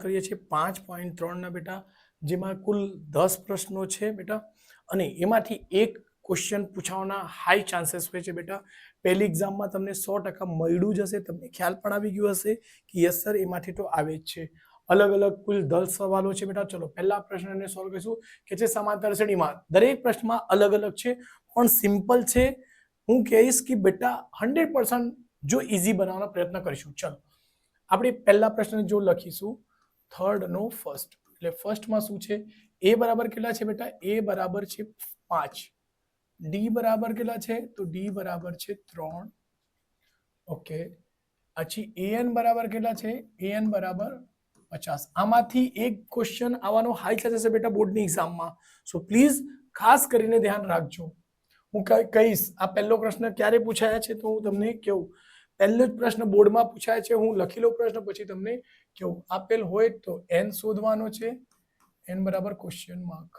કરીએ છીએ 5.3 ના બેટા, જેમાં કુલ 10 પ્રશ્નો છે બેટા, અને એમાંથી એક ક્વેશ્ચન પૂછવાના હાઈ ચાન્સીસ હોય છે બેટા. પહેલી એક્ઝામમાં તમને 100% મળ્યું જ હશે, તમને ખ્યાલ પણ આવી ગયો હશે કે યસ સર એમાંથી તો આવે જ છે. અલગ અલગ કુલ 10 સવાલો છે બેટા. ચલો પહેલા પ્રશ્નને સોલ્વ કરીશું કે છે સમાંતર શ્રેણીમાં. દરેક પ્રશ્નમાં અલગ અલગ છે પણ સિમ્પલ છે. હું કહીશ કે બેટા 100% જો ઈઝી બનાવવાનો પ્રયત્ન કરીશું. ચલો આપણે પહેલા પ્રશ્ન જો લખીશું થર્ડ નો ફર્સ્ટ, એટલે ફર્સ્ટમાં શું છે? એ બરાબર કેટલા છે બેટા? એ બરાબર છે 5. ડી બરાબર કેટલા છે? તો ડી બરાબર છે 3. ઓકે, પછી એન બરાબર કેટલા છે? એન બરાબર 50. આમાંથી એક ક્વેશ્ચન આવવાનો હાઈ ચાન્સ છે બેટા બોર્ડની એક્ઝામમાં. સો પ્લીઝ ખાસ કરીને ધ્યાન રાખજો. હું કહીશ આ પહેલો પ્રશ્ન ક્યારે પૂછાયા છે તો હું તમને કહું. પહેલો જ પ્રશ્ન બોર્ડમાં પૂછાય છે, હું લખી લઉં પ્રશ્ન પછી તમને કહું. આપેલ હોય તો એન શોધવાનો છે. એન બરાબર ક્વેશ્ચન માર્ક,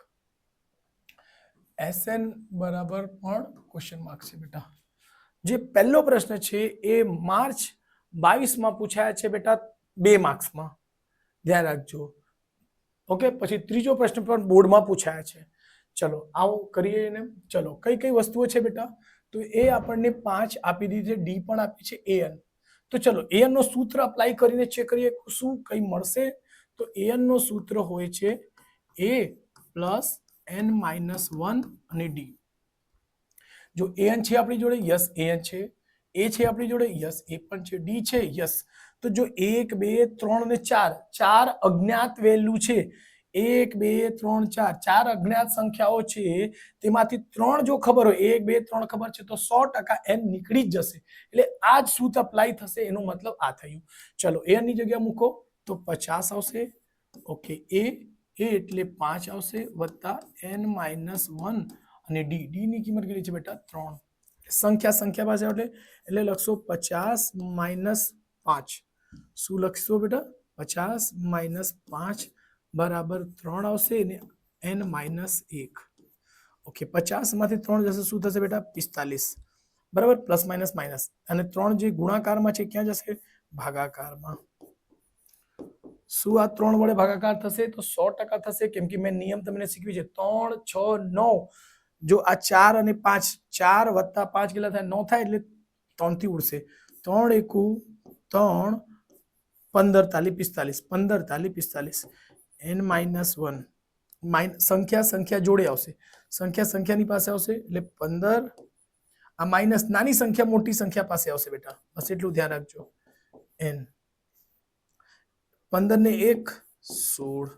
એસએન બરાબર પણ ક્વેશ્ચન માર્ક છે બેટા. જે પહેલો પ્રશ્ન છે એ માર્ચ 22 પૂછાયા છે બેટા 2 માર્ક્સમાં, ધ્યાન રાખજો. ઓકે, પછી ત્રીજો પ્રશ્ન પણ બોર્ડમાં પૂછાયા છે. ચલો આવો કરીએ એને. ચલો કઈ કઈ વસ્તુઓ છે બેટા? તો એ આપણને 5 આપી દીધી છે, ડી પણ આપી છે, એન. તો ચલો એન નો સૂત્ર અપ્લાય કરીને ચેક કરીએ શું કઈ મળશે. તો એન નો સૂત્ર હોય છે એ પ્લસ n માઇનસ 1 અને ડી. જો એન છે આપણી જોડે, યસ એન છે. એ છે આપણી જોડે, યસ એ પણ છે. ડી છે, યસ. તો જો 1 2 3 અને 4 ચાર અજ્ઞાત વેલ્યુ છે. 1 2 3 4 ચાર અજ્ઞાત સંખ્યાઓ છે, તેમાંથી 3 જો ખબર હોય, 1 2 3 ખબર છે, તો 100% n નીકળી જ જશે. એટલે આ જ સૂત્ર અપ્લાય થશે, એનો મતલબ આ થયું. ચલો એન ની જગ્યા મૂકો તો 50 આવશે. ઓકે, એ એટલે 5 આવશે વત્તા n માઇનસ 1 અને ડી ની કિંમત કેટલી છે બેટા? 3. સંખ્યા પાસે એટલે લખશો 50 માઇનસ 5. શું લખશો બેટા? 50 માઇનસ 5 બરાબર 3 આવશે ને n માઇનસ 1. ઓકે, 50 માંથી 3 જશે શું થશે બેટા? 45. બરાબર, પ્લસ માઇનસ માઇનસ. અને 3 જે ગુણાકારમાં છે ક્યાં જશે? ભાગાકારમાં. શું આ 3 વડે ભાગાકાર થશે? તો 100% થશે, કેમ કે મેં નિયમ તમને શીખવી છે. 3 6 9. જો આ 4 અને 5, 4 વત્તા 5 કેટલા થાય? 9 થાય, એટલે 3 થી ઉડશે. 3 એકુ 3, 15 તાલી 45, 15 તાલી 45. n માઇનસ 1 સંખ્યા જોડે આવશે, સંખ્યાની પાસે આવશે, એટલે 15. આ માઇનસ નાની સંખ્યા મોટી સંખ્યા પાસે આવશે બેટા, બસ એટલું ધ્યાન રાખજો. n 15 ને 1 16.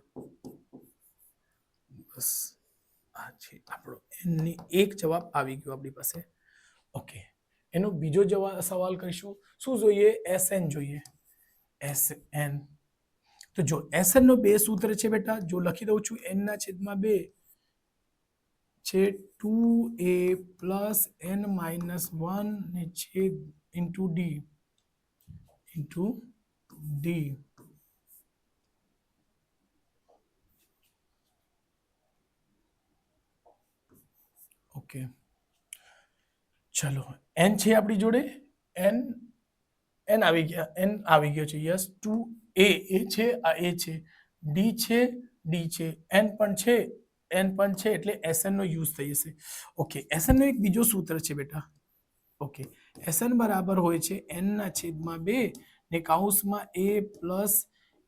બસ આ છે આપણો n ની એક જવાબ આવી ગયો આપણી પાસે. ઓકે, એનો બીજો સવાલ કરીશું. શું જોઈએ? SN જોઈએ. SN. તો જો SN નો 2 સૂત્ર છે બેટા, જો લખી દઉં છું. n ના છેદમાં 2 છે 2a પ્લસ n માઇનસ 1 ને છેદ ઇન્ટુ ડી. ઓકે, ચલો n છે આપણી જોડે. n આવી ગયો છે. યસ, 2a એ છે, આ a છે. ડી છે, ડી છે. n પણ છે, એટલે SN નો યુઝ થઈ જશે. ઓકે, SN નો એક બીજો સૂત્ર છે બેટા. ઓકે, SN બરાબર હોય છે n ના છેદમાં 2 ને કૌંસમાં a પ્લસ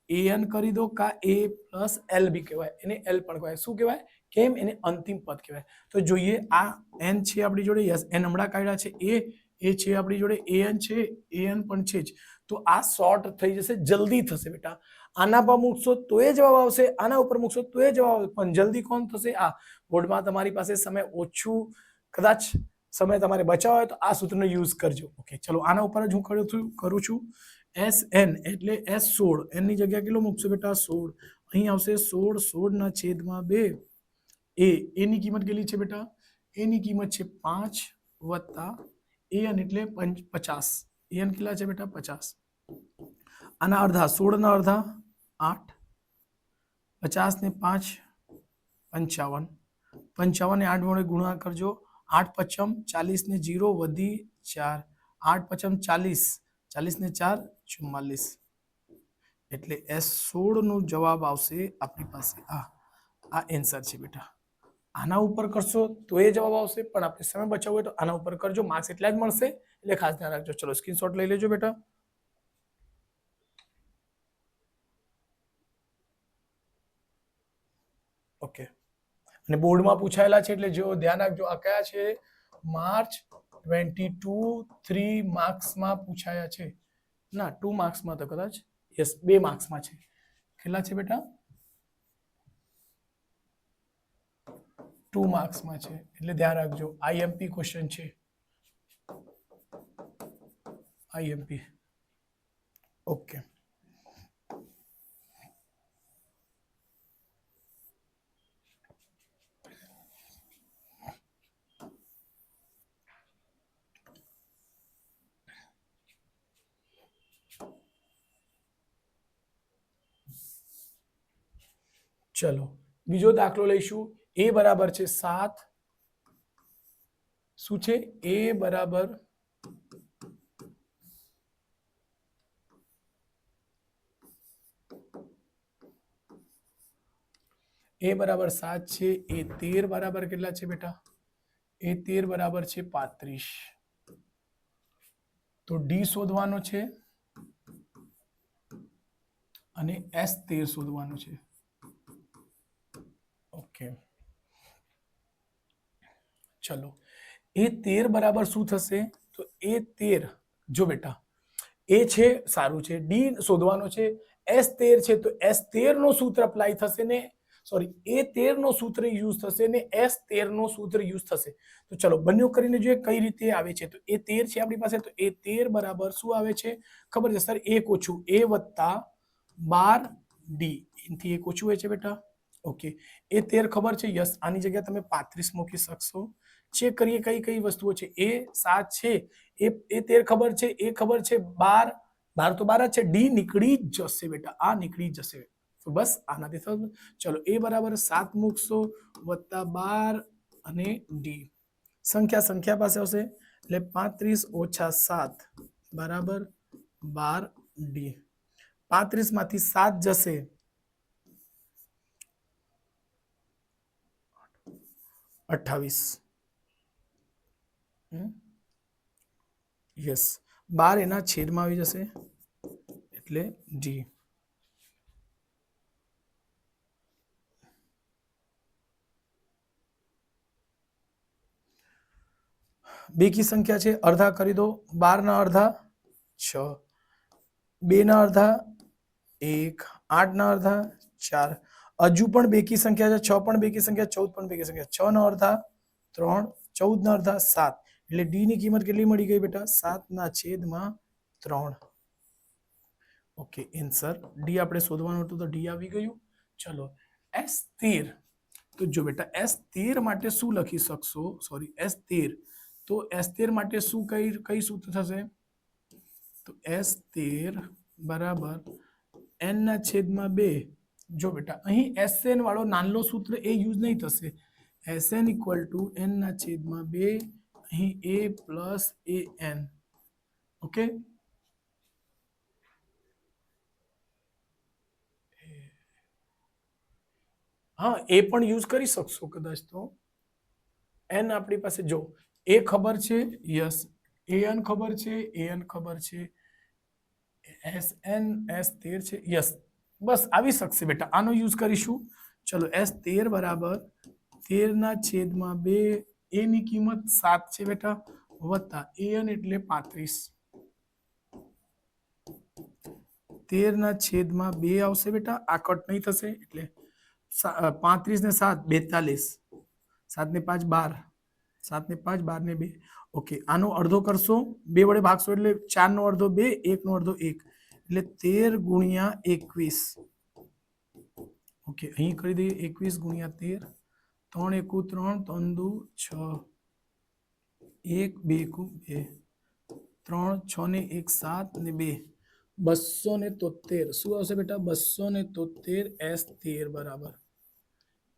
an કરી દો, કા a પ્લસ l બી કહેવાય, એને l પણ કહેવાય. શું કહેવાય? કેમ? એને અંતિમ પદ કહેવાય. તો જોઈએ આ n છે આપણી જોડે, યસ n હમણાં કાઢ્યા છે. એ છે આપણી જોડે, an છે, an પણ છે જ. તો આ શોર્ટ થઈ જશે, જલ્દી થશે બેટા. આના પર મૂકશો તો એ જવાબ આવશે, આના ઉપર મૂકશો તો એ જવાબ આવશે, પણ જલ્દી કોણ થશે? આ. બોર્ડમાં તમારી પાસે સમય ઓછું, કદાચ સમય તમારે બચાવો હોય તો આ સૂત્રનો યુઝ કરજો. ઓકે, ચલો આના ઉપર જ હું કરું છું. SN એટલે S16. n ની જગ્યા કેટલો મૂકશો બેટા? 16. અહીં આવશે 16, 16 ના છેદમાં 2. એની કિંમત કેટલી છે બેટા? એની કિંમત છે 5 વત્તા an એટલે 50. an કેટલા છે બેટા? 50. આના અડધા, 16 ના અડધા 8, 50 ને 5 55, 55 ને 8 વડે ગુણા કરજો. 8 પચમ 40 ને 0 વધી 4, 8 પચમ 40, 40 ને 4 44. એટલે S16 નો જવાબ આવશે આપણી પાસે આ આન્સર છે બેટા. આના ઉપર કરશો તો એ જવાબ આવશે, પણ આપણે સમય બચાવવો હોય તો આના ઉપર કરજો, માર્ક્સ એટલા જ મળશે, એટલે ખાસ ધ્યાન રાખજો. ચલો સ્ક્રીનશોટ લઈ લેજો બેટા. ઓકે, અને બોર્ડમાં પૂછાયેલા છે એટલે જો ધ્યાન રાખજો. આ કયા છે? માર્ચ 22 3 માર્ક્સમાં પૂછાયા છે. ના 2 માર્ક્સમાં તો કદાચ, યસ 2 માર્ક્સમાં છે. કેટલા છે બેટા? 2 માર્ક્સમાં છે, એટલે ધ્યાન રાખજો. આઈએમપી ક્વેશ્ચન છે, આઈએમપી. ઓકે, ચલો બીજો દાખલો લઈશું. એ બરાબર છે 7. શું છે? એ બરાબર એ બરાબર 7 છે. એ 13 બરાબર કેટલા છે બેટા? એ 13 બરાબર છે 35. તો ડી શોધવાનો છે અને S13 શોધવાનું છે. ઓકે, ચલો એ 13 બરાબર શું થશે? તો એ 13 જો બેટા એ છે સારું છે, ડી શોધવાનો છે, S13 છે તો S13 નો સૂત્ર અપ્લાય થશે ને, સોરી A13 નો સૂત્ર યુઝ થશે ને S13 નો સૂત્ર યુઝ થશે. તો ચલો બંને કરીને જોઈએ કઈ રીતે આવે છે. તો A13 છે આપણી પાસે, તો A13 બરાબર શું આવે છે ખબર છે સર? 1 ઓછું A વત્તા 12 D, એનાથી 1 ઓછું હોય છે બેટા. ઓકે, A13 ખબર છે, યસ. આની જગ્યાએ તમે 35 મૂકી શકશો. ચેક કરીએ કઈ કઈ વસ્તુઓ છે. A7 છે, A13 ખબર છે, એ ખબર છે 12, 12 તો 12 જ છે. ડી નીકળી જ જશે બેટા, આ નીકળી જશે. તો બસ આનાથી થયું. ચલો એ બરાબર 7 મૂકશો વત્તા 12 અને ડી, સંખ્યા પાસે આવશે એટલે 35 ઓછા 7 બરાબર 12 ડી. 35 માંથી 7 જશે 28. યસ, 12 એના છેદમાં આવી જશે એટલે ડી. બેકી સંખ્યા છે, અડધા કરી દો. 12 ના અડધા 6, 2 ના અડધા 1, 8 ના અડધા 4. હજુ પણ બેકી સંખ્યા છે, 6 પણ બેકી સંખ્યા, 14 પણ બેકી સંખ્યા. 6 ના અડધા 3, 14 ના અડધા 7. એટલે ડી ની કિંમત કેટલી મળી ગઈ બેટા? 7 ના છેદમાં 3. ઓકે, આન્સર ડી આપણે શોધવાનું હતું તો ડી આવી ગયું. ચલો S13, તો જો બેટા S13 માટે શું લખી શકશો? સોરી S13, તો S13 માટે શું કઈ સૂત્ર થશે? તો S13 બરાબર n ના છેદમાં 2. જો બેટા અહીં SN વાળો નાનલો સૂત્ર એ યુઝ નહીં થશે. SN ઇક્વલ ટુ n ના છેદમાં 2, અહીં A પ્લસ AN. ઓકે, હા એ પણ યુઝ કરી શકશો કદાચ. તો n આપણી પાસે જો એ ખબર છે, યસ. AN ખબર છે, AN ખબર છે, SN S13 છે, યસ. બસ આવી શકશે બેટા, આનો યુઝ કરીશું. ચલો S13 બરાબર 13 ના છેદમાં 2, A ની કિંમત 7 છે બેટા, વત્તા AN એટલે 35. 13 ના છેદમાં 2 આવશે બેટા, આ કટ નહીં થશે એટલે 35 ને 7 42, 7 ને 5 12, 7 ને 5 12 ને 2. ઓકે, આનો અડધો કરશો, 2 વડે ભાગશો એટલે 4 નો અડધો 2, 1 નો અડધો 1, એટલે 13 ગુણ્યા 21. ઓકે, અહીં કરી દઈએ 21 ગુણ્યા 13, 3 એકુ 3, 3 દુ 6, 1 2 એકુ 2, 3 6 ને 1 7 ને 2, 273. શું આવશે બેટા? 273 S13 બરાબર.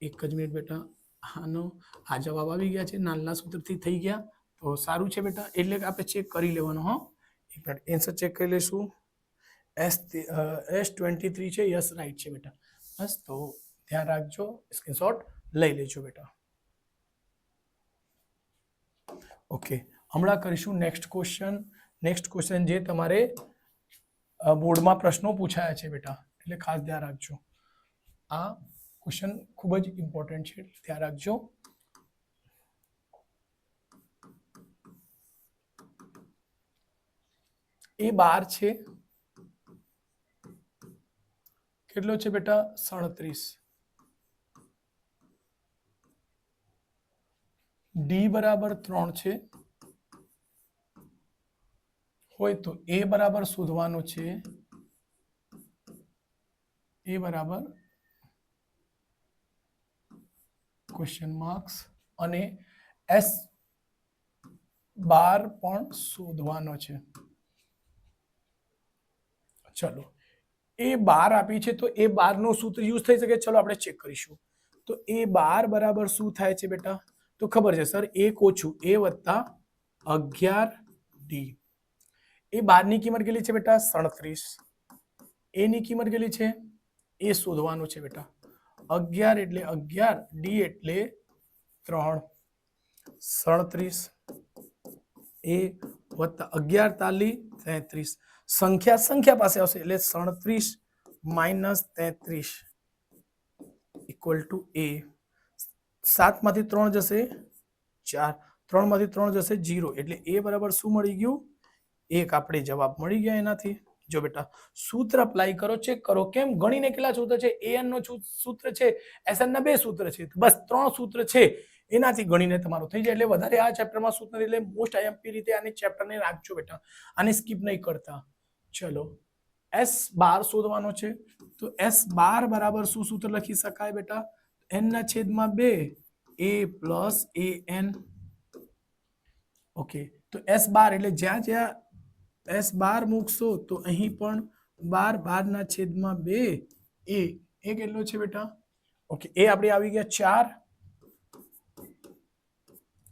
એક જ મિનિટ બેટા, આનો આ જવાબ આવી ગયા છે, નાના સૂત્રથી થઈ ગયા તો સારું છે બેટા. એટલે કે આપણે ચેક કરી લેવાનું. હા એક મિનિટ, આન્સર ચેક કરી લઈશું. S23 છે, યસ રાઈટ છે બેટા. બસ તો ધ્યાન રાખજો, સ્ક્રીનશોટ લઈ લેજો બેટા. ઓકે, હમણાં કરીશું નેક્સ્ટ ક્વેશ્ચન જે તમારે બોર્ડમાં પ્રશ્નો પૂછાયા છે બેટા, એટલે ખાસ ધ્યાન રાખજો. આ ક્વેશ્ચન ખૂબ જ ઇમ્પોર્ટન્ટ છે, ધ્યાન રાખજો. એ 12 છે, કેટલો છે બેટા? 37. ડી બરાબર 3 છે, હોય તો એ બરાબર શોધવાનો છે. એ બરાબર ક્વેશ્ચન માર્ક્સ અને S12 પણ શોધવાનો છે. ચલો, A12 આપી છે તો A12 નું સૂત્ર યુઝ થઈ શકે. ચલો આપણે ચેક કરીશું. તો A12 બરાબર શું થાય છે બેટા? તો ખબર છે સર, 1 ઓછું A વત્તા 11D. A12 ની કિંમત કેટલી છે બેટા? 37. A ની કિંમત કેટલી છે? એ શોધવાનું છે બેટા. 11 એટલે 11, D એટલે 3, 37. A વત્તા 11 તાલી 33. સંખ્યા પાસે આવશે એટલે 37 માઇનસ 33 ઇક્વલ ટુ A. 7 માંથી 3 જશે 4, 3 માંથી 3 જશે 0, એટલે A બરાબર શું મળી ગયું? 1 આપણે જવાબ મળી ગયા એનાથી. જો બેટા સૂત્ર અપ્લાય કરો, ચેક કરો. કેમ ગણીને કેટલા સૂત્ર છે? an નો સૂત્ર છે, sn ના 2 સૂત્ર છે, બસ 3 સૂત્ર છે, એનાથી ગણીને તમારું થઈ જાય. એટલે વધારે આ ચેપ્ટરમાં સૂત્ર એટલે મોસ્ટ આઈએમપી રીતે આને ચેપ્ટરને રાખજો બેટા, આને સ્કીપ નહીં કરતા. ચલો, S12 શોધવાનો છે. તો S12 બરાબર શું સૂત્ર લખી શકાય બેટા? n ના છેદમાં 2 A પ્લસ an. ઓકે, તો S12 એટલે જ્યાં S12 મૂકશો તો અહીં પણ 12 ના છેદમાં 2 A. એ કેટલો છે બેટા? ઓકે, એ આપણે આવી ગયા 4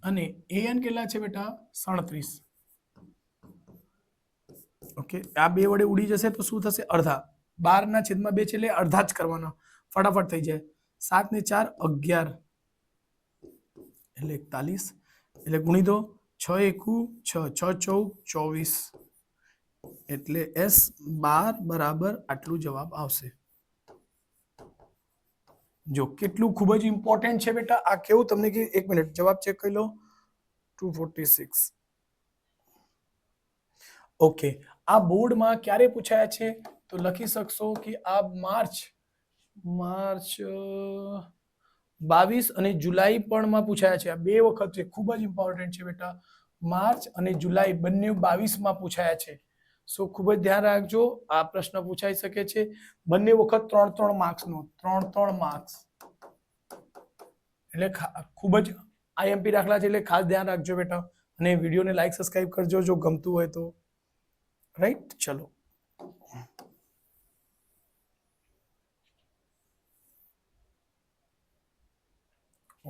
અને an કેટલા છે બેટા? 37. ઓકે, આ 2 વડે ઉડી જશે તો શું થશે? અડધા. 12 ના છેદમાં 2 છે એટલે અડધા જ કરવાના, ફટાફટ થઈ જાય. 7 ને 4 11 એટલે 41, એટલે ગુણી દો. 6 એકુ 6, 6 14 24, એટલે S12 બરાબર આટલું જવાબ આવશે. જો કેટલું ખૂબ જ ઇમ્પોર્ટન્ટ છે બેટા આ. કેવું તમને કે 1 મિનિટ જવાબ ચેક કરી લો. 246. ઓકે, આ બોર્ડમાં ક્યારે પૂછાયા છે? તો લખી શકશો કે આ માર્ચ 22 અને જુલાઈ પણ માં પૂછાયા છે. આ 2 વખત છે, ખૂબ જ ઇમ્પોર્ટન્ટ છે બેટા. માર્ચ અને જુલાઈ બંને 22 માં પૂછાયા છે. સો ખૂબ જ ધ્યાન રાખજો, આ પ્રશ્ન પૂછાઈ શકે છે. બંને વખત 3-3 માર્ક્સનો, 3-3 માર્ક્સ, એટલે ખૂબ જ આઈએમપી દાખલા છે, એટલે ખાસ ધ્યાન રાખજો બેટા. અને વિડીયોને લાઈક સબસ્ક્રાઇબ કરજો જો ગમતું હોય તો. રાઈટ, ચલો.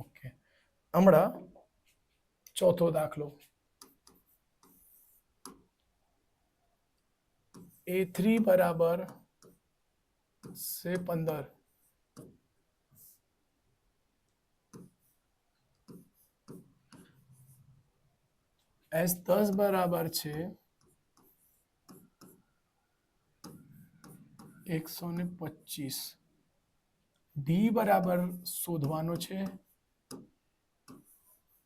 ઓકે, હમણાં ચોથો દાખલો. A3 બરાબર છે 15. S10 બરાબર છે 125. D બરાબર શોધવાનો છે.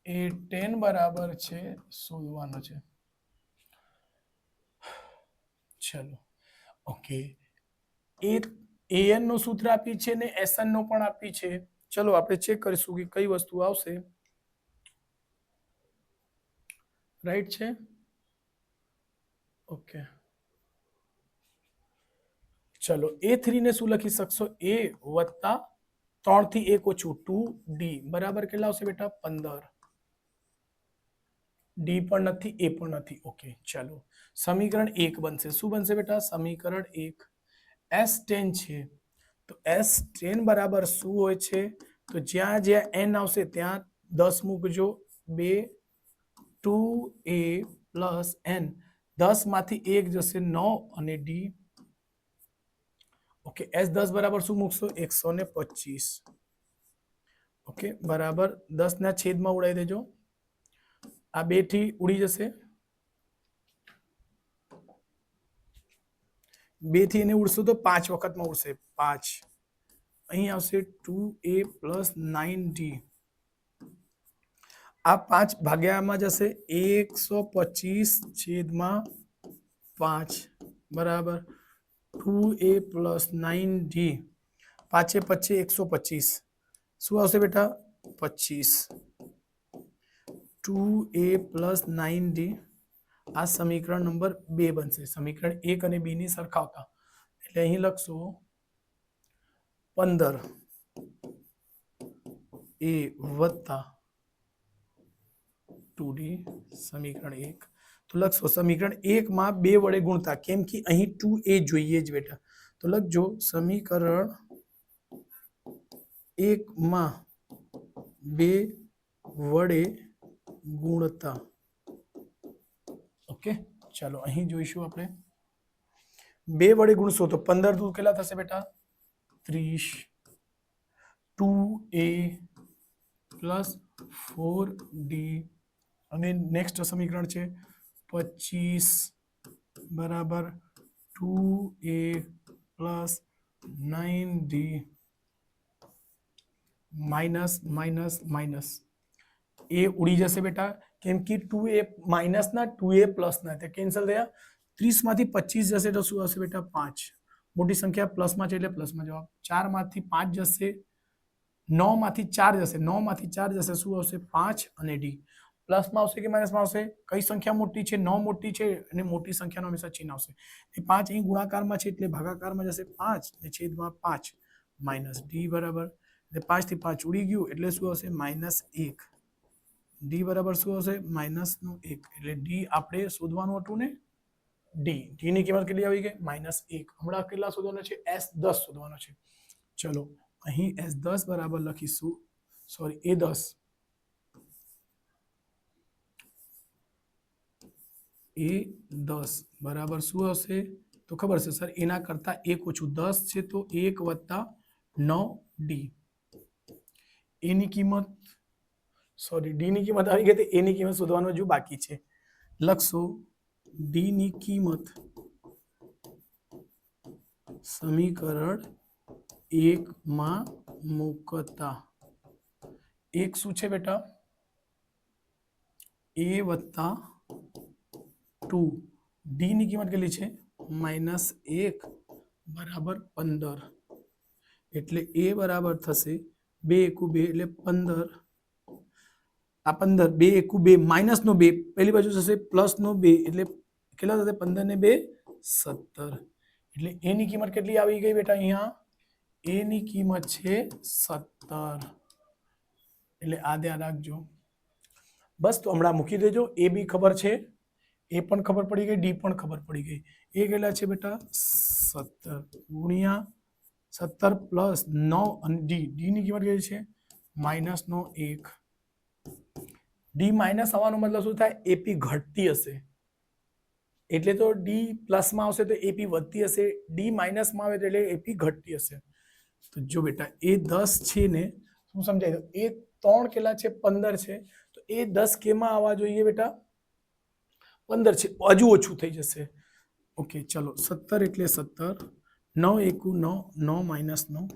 A10 બરાબર છે શોધવાનો છે. ચલો, ઓકે, an નું સૂત્ર આપી છે ને sn નો પણ આપી છે. ચલો આપણે ચેક કરીશું કે કઈ વસ્તુ આવશે. રાઈટ છે? ઓકે, ચલો A3 ને શું લખી શકશો? A વત્તા 3 થી 1 ઓછું 2D બરાબર કેટલા આવશે બેટા? 15. D પણ નથી, A પણ નથી. ઓકે, ચલો સમીકરણ 1 બનશે. શું બનશે બેટા? સમીકરણ 1. S10 છે તો S10 બરાબર શું હોય છે? તો જ્યાં જ્યાં n આવશે ત્યાં 10 મૂકજો. 2 2A પ્લસ n, 10 માંથી 1 જશે 9 અને D ओके S10 बराबर शू मूकशो 125 ओके बराबर 10 ना छेद में उड़ाई देजो आ 2 थी उड़ी जशे 2 थी एने उड़शो तो 5 वखत में उड़शे 5 अहीं आवशे 2a + 9d आ 5 भाग्या में जशे 125 छेद में 5 बराबर 2a + 9d 5 पच्चे 125 शू आवशे बेटा 25 2a + 9d आ समीकरण नंबर 2 बनशे समीकरण 1 અને 2 ની સરખાવતા એટલે અહીં લખશો 15 a વત્તા 2d સમીકરણ 1 તો લખશો સમીકરણ 1 માં 2 વડે ગુણતા કેમ કે અહીં 2a જોઈએ જ બેટા તો લખજો સમીકરણ 1 માં 2 વડે ગુણતા ओके चलो अहीं जोईशुं आपणे 2 वडे गुणशो तो 15 दूर केटला थशे बेटा 30 2a + 4d અને नेक्स्ट समीकरण छे 25 बराबर 2a + 9d minus minus minus ए उड़ी जशे बेटा केम कि 2a माइनस ना 2a प्लस ना तो कैंसल थया 30 मांथी 25 जशे तो शुं आवशे बेटा 5 मोटी संख्या प्लस में छे એટલે प्लस में जवाब 4 मांथी 5 जशे 9 मांथी 4 जशे 9 मांथी 4 जशे शुं आवशे 5 અને d प्लस में आवशे कि माइनस में आवशे कई संख्या मोटी छे 9 मोटी छे અને मोटी संख्यानो हमेशा चिन्ह आवशे એ 5 અહીં ગુણાકાર માં છે એટલે ભાગાકાર માં જશે 5 અને છેદમાં 5 માઈનસ d બરાબર એટલે 5 થી 5 ઉડી ગયું એટલે શું આવશે -1 डी बराबर શું હશે -1 એટલે ડી આપણે શોધવાનું હતું ને ડી ડી ની કિંમત કેટલી આવી ગઈ -1 હમણાં કેટલા શોધવાનો છે S10 શોધવાનો છે ચલો અહીં S10 બરાબર લખીશું સોરી A10 બરાબર શું હશે તો ખબર છે સર એના કરતા 1 ઓછું 10 છે તો 1 + 9d એ ની કિંમત सॉरी डी ની કિંમત આવી ગઈ તો એ ની કિંમત શોધવાનો જો બાકી છે લખશો ડી ની કિંમત સમીકરણ 1 માં મૂકતા 1 શું છે બેટા a + 2 ડી ની કિંમત કેટલી છે -1 બરાબર 15 એટલે a બરાબર થશે 2 * 2 એટલે 15 आ 15 2 * 2 माइनस नो 2 पहली बाजू जैसे प्लस नो 2 એટલે કેટલા થશે 15 ને 2 17 એટલે a ની કિંમત કેટલી આવી ગઈ બેટા અહીંયા a ની કિંમત છે 17 એટલે આ ધ્યાન રાખજો બસ તો હમણાં મૂકી દેજો a બી ખબર છે a પણ ખબર પડી ગઈ d પણ ખબર પડી ગઈ a કેટલા છે બેટા 17 ગુણ્યા 17 + 9 અને d d ની કિંમત કેટલી છે -1 डी माइनस આવવાનો મતલબ શું થાય એપી ઘટતી હશે એટલે તો ડી પ્લસ માં આવશે તો એપી વધતી હશે ડી માઇનસ માં આવે તો એટલે એપી ઘટતી હશે તો જો બેટા એ 10 છે ને શું સમજાય તો એ 3 કેટલા છે 15 છે તો એ 10 કેમાં આવવા જોઈએ બેટા 15 છે હજુ ઓછું થઈ જશે ઓકે ચલો 17 એટલે 17 9 * 1 9 9 - 9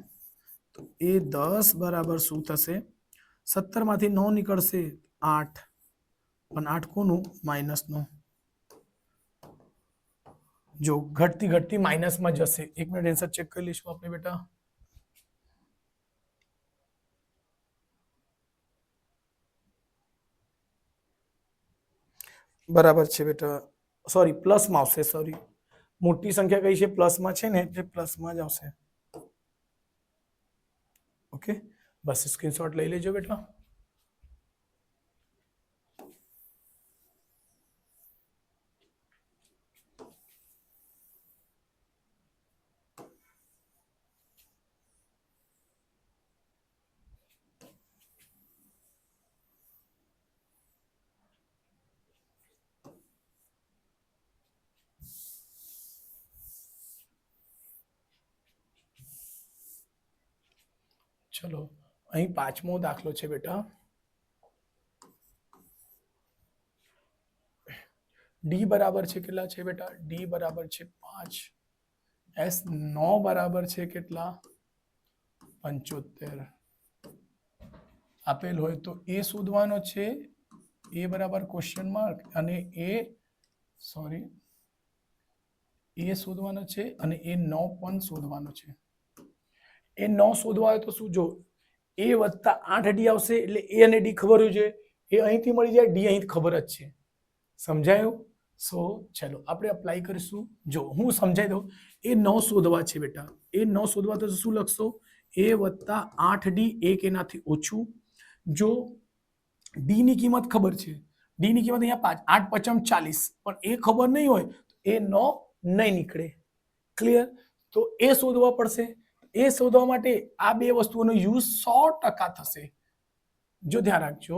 તો એ 10 બરાબર શું થશે 17 માંથી 9 નીકળશે 8 પણ 8 કોનું -9 जो घटती घटती माइनस में जैसे एक मिनट आंसर चेक कर लीजिए आपने बेटा बराबर छे बेटा सॉरी प्लस में आवशे सॉरी मोटी संख्या कई छे प्लस में छे ने એટલે प्लस में ज आवशे ओके बस स्क्रीनशॉट लई लेजो बेटा ચલો અહીં પાંચમો દાખલો છે બેટા. ડી બરાબર છે કેટલા છે બેટા? ડી બરાબર છે 5. એસ 9 બરાબર છે કેટલા? 75. આપેલ હોય તો એ શોધવાનો છે. એ બરાબર ક્વેશ્ચન માર્ક અને એ સોરી એ શોધવાનો છે અને એ 9 પણ શોધવાનો છે. એ 9 શોધવા હોય તો શું, જો એ વત્તા 8 ડી આવશે એટલે એ અને ડી ખબર હોય છે. એ અહીંથી મળી જાય, ડી અહીં ખબર જ છે. સમજાયું? સો ચલો આપણે અપ્લાય કરીશું. જો હું સમજાવી દઉં. એ 9 શોધવા છે બેટા. એ 9 શોધવા તો શું લખશો? એ વત્તા 8 ડી, એક એનાથી ઓછું. જો ડી ની કિંમત ખબર છે, ડી ની કિંમત અહીંયા 5, 8 પચમ 40, પણ એ ખબર નહીં હોય તો એ 9 નહીં નીકળે. ક્લિયર? તો એ શોધવા પડશે. એ શોધવા માટે આ બે વસ્તુઓનો યુઝ 100% થશે. જો ધ્યાન રાખજો.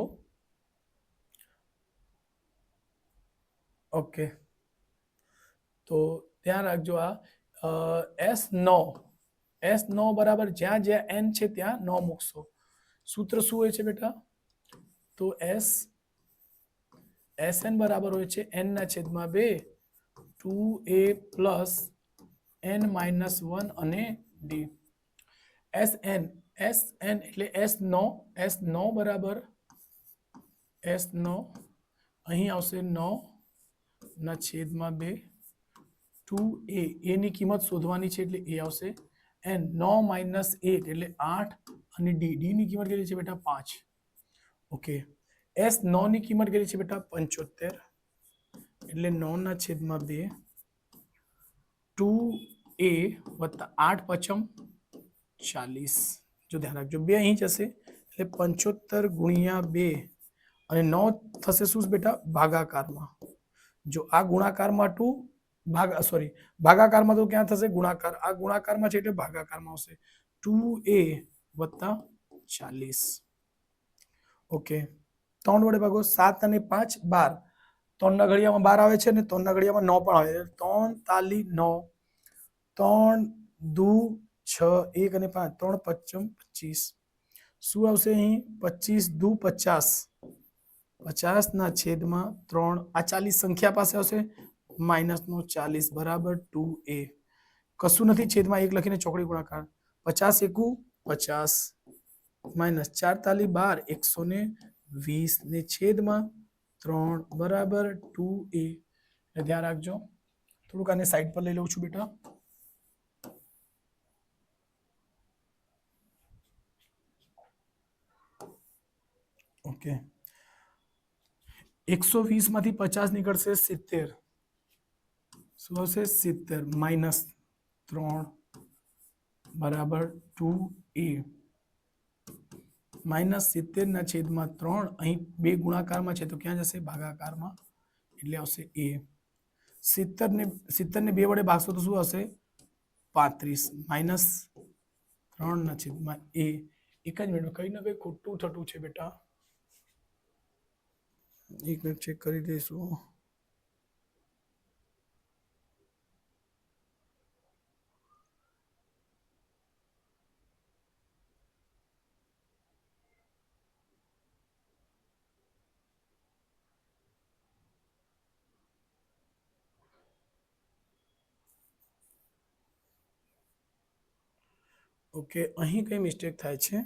ઓકે, તો ધ્યાન રાખજો. આ S9 બરાબર જ્યાં જ્યાં n છે ત્યાં 9 મૂકશો. સૂત્ર શું હોય છે બેટા? તો Sn બરાબર હોય છે n ના છેદમાં 2 2a પ્લસ n માઇનસ 1 અને d. Sn એટલે S9 બરાબર S9 અહીં આવશે 9 ના છેદમાં 2 2a, a ની કિંમત શોધવાની છે એટલે a આવશે. n 9 માઇનસ 1 એટલે 8 અને d ની કિંમત કેટલી છે બેટા? 5. ઓકે, S9 ની કિંમત કેટલી છે બેટા? 75 એટલે 9 ના છેદમાં 2 2a વત્તા 8 પચમ 40. જો ધ્યાન રાખજો, 2 અહીં જશે એટલે 75 ગુણ્યા 2 અને 9 થશે શું બેટા? ભાગાકારમાં. જો આ ગુણાકારમાં 2 ભાગાકારમાં તો ક્યાં થશે? ગુણાકાર. આ ગુણાકારમાં છે એટલે ભાગાકારમાં આવશે. 2a વત્તા 40. ઓકે, 3 વડે ભાગો. 7 અને 5 12. 3 ના ઘડિયામાં 12 આવે છે અને 3 ના ઘડિયામાં 9 પણ આવે છે. 3 તાલી 9, 3 દુ 6, 1 અને 5, 3 પચમ 25. શું આવશે અહીં? 25 દુ 50, 50 ના છેદમાં 3. આ 40 સંખ્યા પાસે આવશે, માઇનસ નો 40 બરાબર 2a. કશું નથી, છેદમાં 1 લખીને ચોકડી ગુણાકાર. 50 એકુ 50 માઇનસ 4 તાલી 12, 120 ને છેદમાં 3 બરાબર 2a. ધ્યાન રાખજો. થોડુંક આને સાઈડ પર લઈ લઉં છું બેટા. ઓકે, 120 માંથી 50 નીકળશે 70. શું હશે? 70 માઇનસ 3 બરાબર 2a. માઇનસ 70 ના છેદમાં 3. અહીં 2 ગુણાકારમાં છે તો ક્યાં જશે? ભાગાકારમાં. એટલે આવશે a. 70 ને 2 વડે ભાગશો તો શું હશે? 35 માઇનસ 3 ના છેદમાં a. એક જ મિનિટ, કઈ ના કઈ ખોટું થતું છે બેટા. એક મિનિટ ચેક કરી દઈશું. ઓકે, અહીં કઈ મિસ્ટેક થાય છે.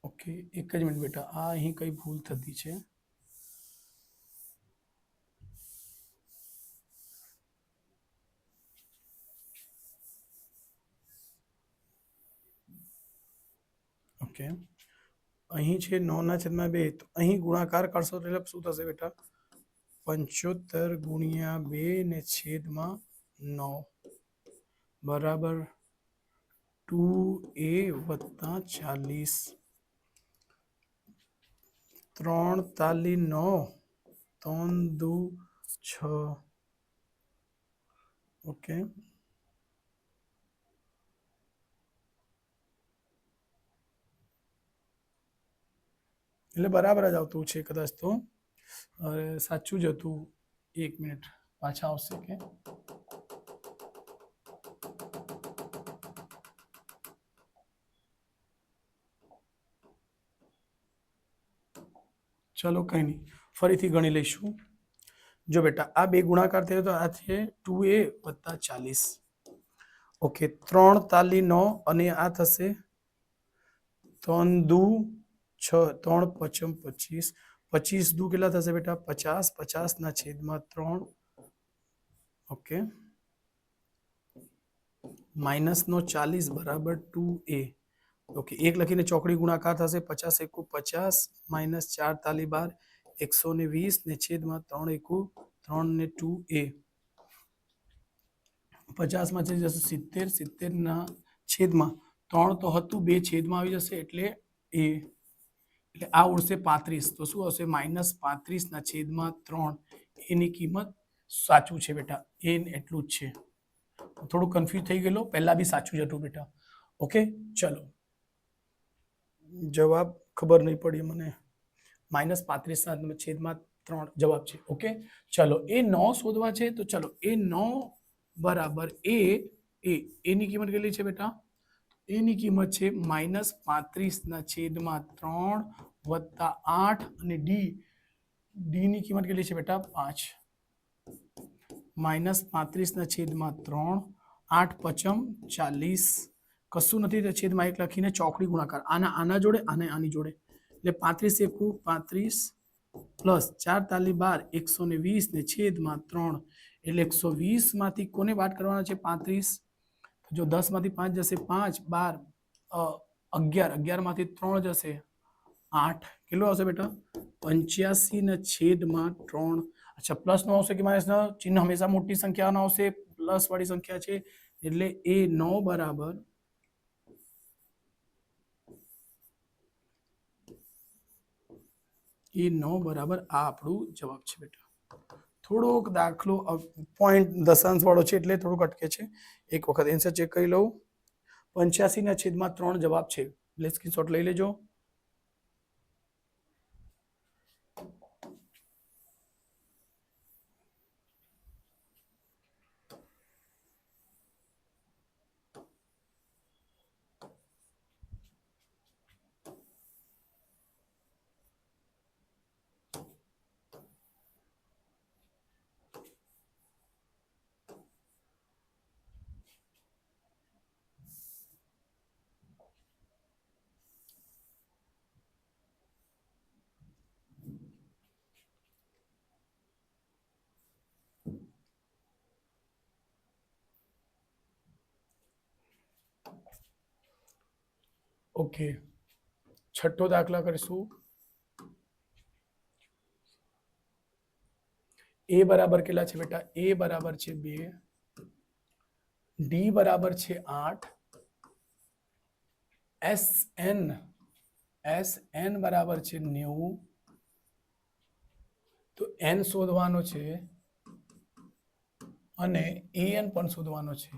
ઓકે, એક જ મિનિટ બેટા, આ અહીં કઈ ભૂલ થતી છે. ઓકે, અહીં છે 9 ના છેદમાં 2, તો અહીં ગુણાકાર કરશો એટલે શું થશે બેટા? 75 ગુણ્યા 2 ને છેદમાં 9 બરાબર 2a વત્તા 40. 3 તાલી 9, 3 દુ 6. ઓકે, એટલે બરાબર જ આવતું છે કદાચ તો. અરે સાચું જ હતું. 1 મિનિટ પાછા આવશે કે ચલો કંઈ નહીં, ફરીથી ગણી લઈશું. જો બેટા આ બે ગુણાકાર થયો તો આ છે 2a વત્તા 40. ઓકે, 3 તાલી 9 અને આ થશે 3 દુ 6, 3 પચમ 25, 25 દુ કેટલા થશે બેટા 50, 50 ના છેદમાં 3. ઓકે, માઇનસ નો 40 બરાબર 2a. ઓકે, એક લખીને ચોકડી ગુણાકાર થશે 50 એકુ 50 માઇનસ 4 તાલી 12 120 ને છેદમાં 3 એકુ 3 ને 2a. 50 માં જશે 70, 70 ના છેદમાં 3 તો હતું 2 છેદમાં આવી જશે એટલે a, એટલે આ ઉડશે 35. તો શું આવશે -35 ના છેદમાં 3. એની કિંમત સાચું છે બેટા, એ એટલું જ છે. થોડું કન્ફ્યુઝ થઈ ગયેલો, પહેલા બી સાચું જ હતું બેટા. ઓકે ચલો, જવાબ ખબર નહીં પડી મને. -35 ના છેદમાં 3 જવાબ છે. ઓકે ચલો, એ 9 શોધવા છે. તો ચલો એ 9 બરાબર એની કિંમત કેટલી છે બેટા? એની કિંમત છે -35 ના છેદમાં 3 વત્તા 8 અને ડી ની કિંમત કેટલી છે બેટા 5. -35 ના છેદમાં 3, 8 પચમ 40, કશું નથી તો છેદમાં 1 લખીને ચોકડી ગુણાકાર આના જોડે અને આની જોડે એટલે 35 એકુ 35 પ્લસ 4 તાલી 12 120 ને છેદમાં 3 એટલે 120 માંથી કોને બાદ કરવાના છે 35. જો 10 માંથી 5 જશે 5, 12 11 માંથી 3 જશે 8. કેટલું આવશે બેટા 85 ના છેદમાં 3. અચ્છા, પ્લસ નો આવશે કે માઇનસ નો? ચિહ્ન હંમેશા મોટી સંખ્યાનો આવશે, પ્લસ વાળી સંખ્યા છે એટલે એ 9 બરાબર આ આપણું જવાબ છે બેટા. થોડોક દાખલો પોઈન્ટ દશાંશ વાળો છે એટલે થોડુંક અટકે છે. એક વખત એન્સર ચેક કરી લઉં. 85 ના છેદમાં 3 જવાબ છે એટલે સ્ક્રીનશોટ લઈ લેજો. ઓકે, છઠ્ઠો દાખલા કરીશું. એ બરાબર કેટલા છે બેટા? એ બરાબર છે 2, ડી બરાબર છે 8, એસએન બરાબર છે 90. તો એન શોધવાનો છે અને એન પણ શોધવાનો છે.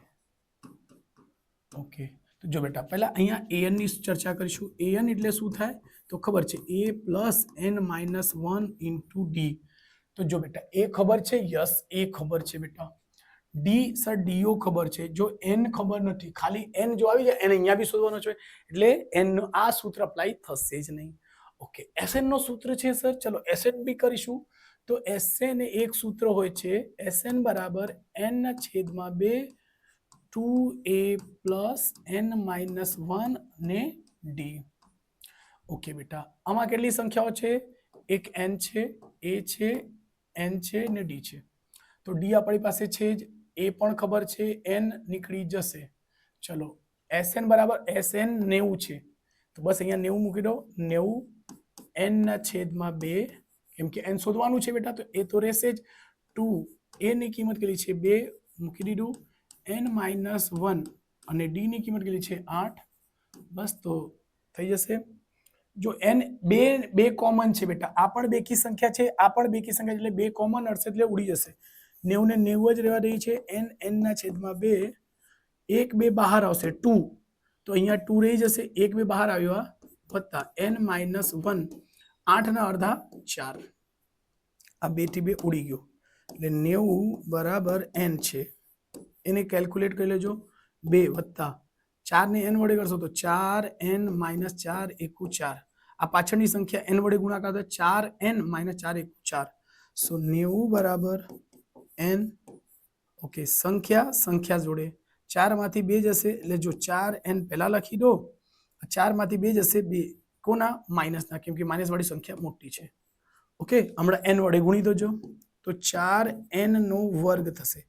ઓકે, તો જો બેટા પહેલા અહીંયા એન ની ચર્ચા કરીશું. એન એટલે શું થાય તો ખબર છે a plus n minus 1 into D. તો જો બેટા એ ખબર છે, યસ એ ખબર છે બેટા. ડી સર ડીઓ ખબર છે. જો એન ખબર નથી, ખાલી એન જો આવી જાય એને અહીંયા બી શોધવાનો છે એટલે એન નો આ સૂત્ર અપ્લાય થશે જ નહીં. ઓકે, એસએન નો સૂત્ર છે સર, ચલો એસએન બી કરીશું. તો એસએન એક સૂત્ર હોય છે, એસએન બરાબર n ના છેદમાં 2 2a પ્લસ n માઇનસ 1 ને ડી. ઓકે બેટા, આમાં કેટલી સંખ્યાઓ છે? એક n છે, a છે, n છે ને d છે. તો ડી આપણી પાસે છે જ, એ પણ ખબર છે, n નીકળી જશે. ચલો એસએન બરાબર એસએન 90 છે તો બસ અહીંયા 90 મૂકી દો. 90 n ના છેદમાં 2, કેમ કે n શોધવાનું છે બેટા તો એ તો રહેશે જ. 2 a ની કિંમત કેટલી છે 2 મૂકી દીધું, n માઇનસ 1 અને ડી ની કિંમત કેટલી છે 8. બસ તો થઈ જશે. જો n બે કોમન છે બેટા, આ પણ બેકી સંખ્યા છે, આ પણ બેકી સંખ્યા એટલે બે કોમન હશે એટલે ઉડી જશે. 90 ને 90 જ રહેવા દઈ છે. n ના છેદમાં 2, 1 2 બહાર આવશે 2, તો અહીંયા 2 રહી જશે, 1 2 બહાર આવ્યો વત્તા n માઇનસ 1 8 ના અડધા 4 આ 2 થી 2 ઉડી ગયો એટલે 90 બરાબર n છે એને કેલ્ક્યુલેટ કરી લેજો 2 વત્તા 4 ને n વડે કરશો તો 4n - 4 એકુ 4 આ પાછળની સંખ્યા n વડે ગુણાકાર તો 4n - 4 એકુ 4 સો 90 બરાબર n ઓકે સંખ્યા જોડે 4 માંથી 2 જશે એટલે જો 4n પહેલા લખી દો 4 માંથી 2 જશે 2 કોના માઇનસના કેમ કે માઇનસ વાળી સંખ્યા મોટી છે ઓકે હમણાં n વડે ગુણી દોજો તો 4n નો વર્ગ થશે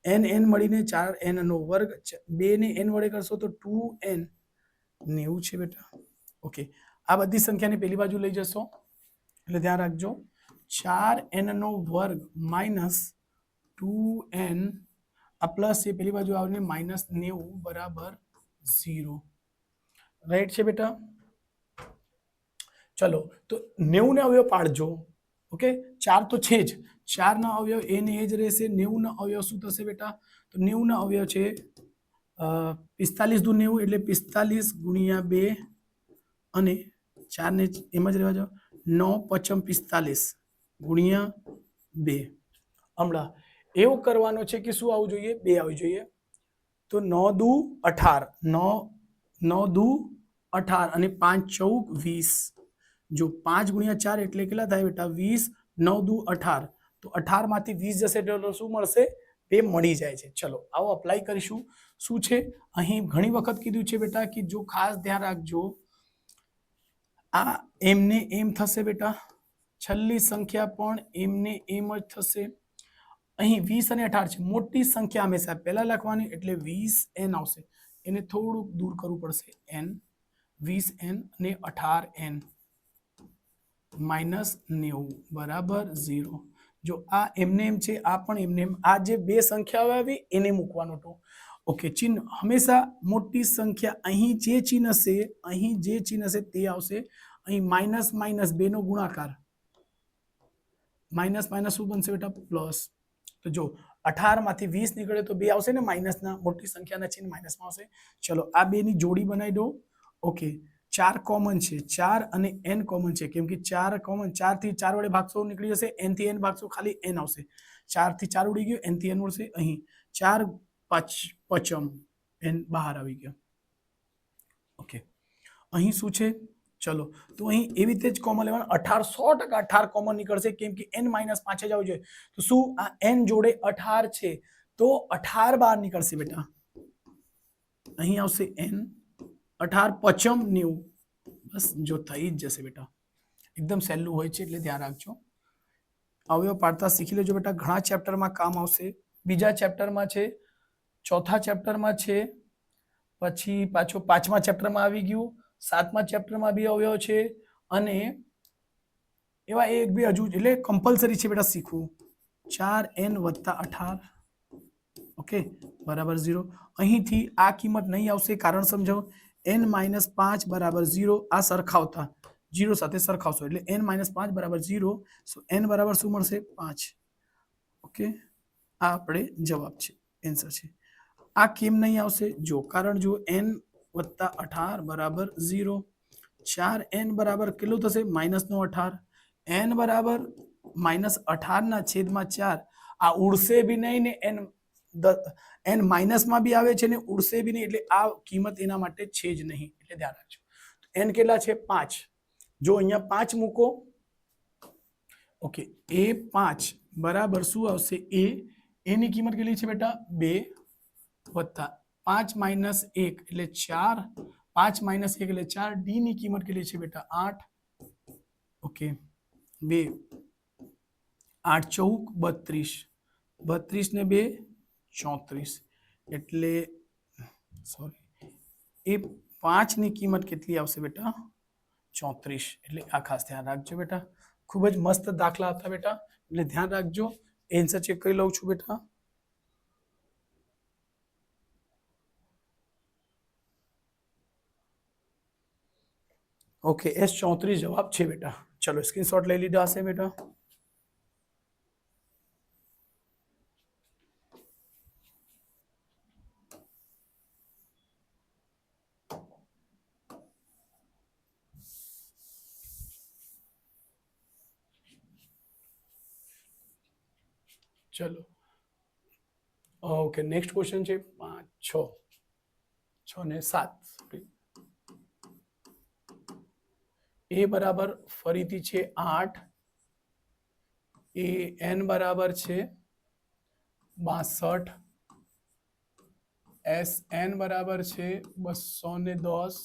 n મળીને 4n નો વર્ગ 2 ને n વડે કરશો તો 2n 90 છે બેટા ઓકે આ બધી સંખ્યાને પેલી બાજુ લઈ જશો એટલે ધ્યાન રાખજો 4n નો વર્ગ માઇનસ 2n આ પ્લસ છે પેલી બાજુ આવને માઇનસ 90 બરાબર 0 રાઈટ છે બેટા ચલો તો 90 ને અવયવ પાડજો ઓકે 4 તો છે જ 4 ના અવયવ એ ને એ જ રહેશે 90 ના અવયવ શું થશે બેટા તો 90 ના અવયવ છે 45 દુ 90 એટલે 45 ગુણ્યા 2 અને 4 ને એમ જ રહેવા જાવ 9 પચમ 45 ગુણ્યા 2 હમણાં એવું કરવાનો છે કે શું આવવું જોઈએ 2 આવવું જોઈએ તો 9 દુ 18 9 દુ 18 અને 5 ચૌક 20 જો 5 ગુણ્યા 4 એટલે કેટલા થાય બેટા 20 9 દુ 18 તો 18 માંથી 20 જશે એટલે શું મળશે 2 મળી જાય છે ચલો આવો અપ્લાય કરીશું શું છે અહીં ઘણી વખત કીધું છે બેટા કે જો ખાસ ધ્યાન રાખજો આ એમને એમ થશે બેટા છેલ્લી સંખ્યા પણ એમને એમ જ થશે અહીં 20 અને 18 છે મોટી સંખ્યા હંમેશા પહેલા લખવાની એટલે 20n આવશે એને થોડુંક દૂર કરવું પડશે n 20n અને 18n માઇનસ 90 બરાબર 0 જો આ એમને એમ છે આ પણ એમને એમ આ જે બે સંખ્યાઓ આવી એને મૂકવાનો તો ઓકે ચિહ્ન હંમેશા મોટી સંખ્યા અહીં જે ચિહ્ન હશે તે આવશે અહીં માઇનસ માઇનસ 2 નો ગુણાકાર માઇનસ માઇનસ શું બનશે બેટા પ્લસ તો જો 18 માંથી 20 નીકળે તો 2 આવશે ને માઇનસના મોટી સંખ્યાના ચિહ્ન માઇનસમાં આવશે ચલો આ બે ની જોડી બનાવી દો ઓકે 4 કોમન છે 4 અને n કોમન છે કેમ કે 4 કોમન 4 થી 4 વડે ભાગશો નીકળી જશે n થી n ભાગશો ખાલી n આવશે 4 થી 4 ઉડી ગયો n થી n મળશે અહીં 4 પચમ n બહાર આવી ગયો ઓકે અહીં શું છે ચલો તો અહીં એવી રીતે જ કોમન લેવાનું 18 18 કોમન નીકળશે કેમ કે n - 5 જ આવવું જોઈએ તો શું આ n જોડે 18 છે તો 18 બહાર નીકળશે બેટા અહીં આવશે n 18 પચમ 90 બસ જો થઈ જ જશે બેટા એકદમ સહેલું હોય છે એટલે ધ્યાન રાખજો અવયવ પાડતા શીખી લેજો બેટા ઘણા ચેપ્ટરમાં કામ આવશે બીજા ચેપ્ટરમાં છે ચોથા ચેપ્ટરમાં છે પછી પાછો પાંચમા ચેપ્ટરમાં આવી ગયું સાતમા ચેપ્ટરમાં બી અવયવ છે અને એવા એક બે હજુ એટલે કમ્પલસરી છે બેટા શીખવું 4n + 18 ઓકે બરાબર 0 અહીંથી આ કિંમત નહીં આવશે કારણ સમજાવો n - 5 બરાબર 0 આ સરખાવતા 0 સાથે સરખાવશો એટલે n - 5 બરાબર 0 સો n બરાબર શું મળશે 5 ઓકે આ આપણે જવાબ છે આન્સર છે આ કેમ નહીં આવશે જો કારણ જો n + 18 બરાબર 0 4n બરાબર કેટલું થશે -18 n બરાબર -18 ના છેદમાં 4 આ ઉડશે બી નહીં ને n માઇનસમાં બી આવે છે ને ઉડશે બી નહીં એટલે આ કિંમત એના માટે છે જ નહીં એટલે ધ્યાન રાખજો n કેટલા છે 5 જો અહીંયા 5 મૂકો ઓકે એ 5 બરાબર શું આવશે એ ની કિંમત કેટલી છે બેટા 2 વત્તા 5 - 1 એટલે 4 5 - 1 એટલે 4 ડી ની કિંમત કેટલી છે બેટા 8 ઓકે 2 8 ચૌક 32 32 ને 2 34 એટલે સોરી એ 5 ની કિંમત કેટલી આવશે બેટા 34 એટલે આ ખાસ ધ્યાન રાખજો બેટા ખૂબ જ મસ્ત દાખલા હતા બેટા એટલે ધ્યાન રાખજો આન્સર ચેક કરી લઉં છું બેટા ओके S34 जवाब छे बेटा चलो स्क्रीनशॉट ले लीधा हशे बेटा ચલો ઓકે નેક્સ્ટ ક્વેશ્ચન છે 5 6 6 ને 7 એ બરાબર ફરીથી છે 8 એ n બરાબર છે 62 એસ એન બરાબર છે 210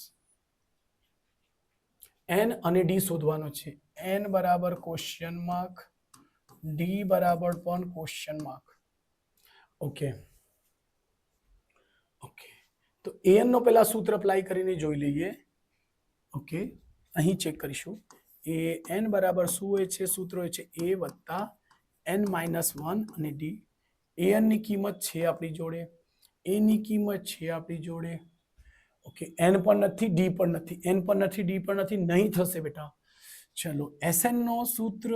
એન અને ડી શોધવાનો છે એન બરાબર ક્વેશ્ચન માર્ક ડી બરાબર પણ ક્વેશ્ચન માર્ક ઓકે ઓકે તો એન નો પહેલા સૂત્ર અપ્લાય કરીને જોઈ લઈએ ઓકે અહીં ચેક કરીશું એ એન બરાબર શું હોય છે સૂત્ર હોય છે એ વત્તા n -1 અને ડી એન ની કિંમત છે આપણી જોડે એ ની કિંમત છે આપણી જોડે ઓકે એન પણ નથી ડી પણ નથી એન પણ નથી ડી પણ નથી નહીં થશે બેટા ચલો એસએન નો સૂત્ર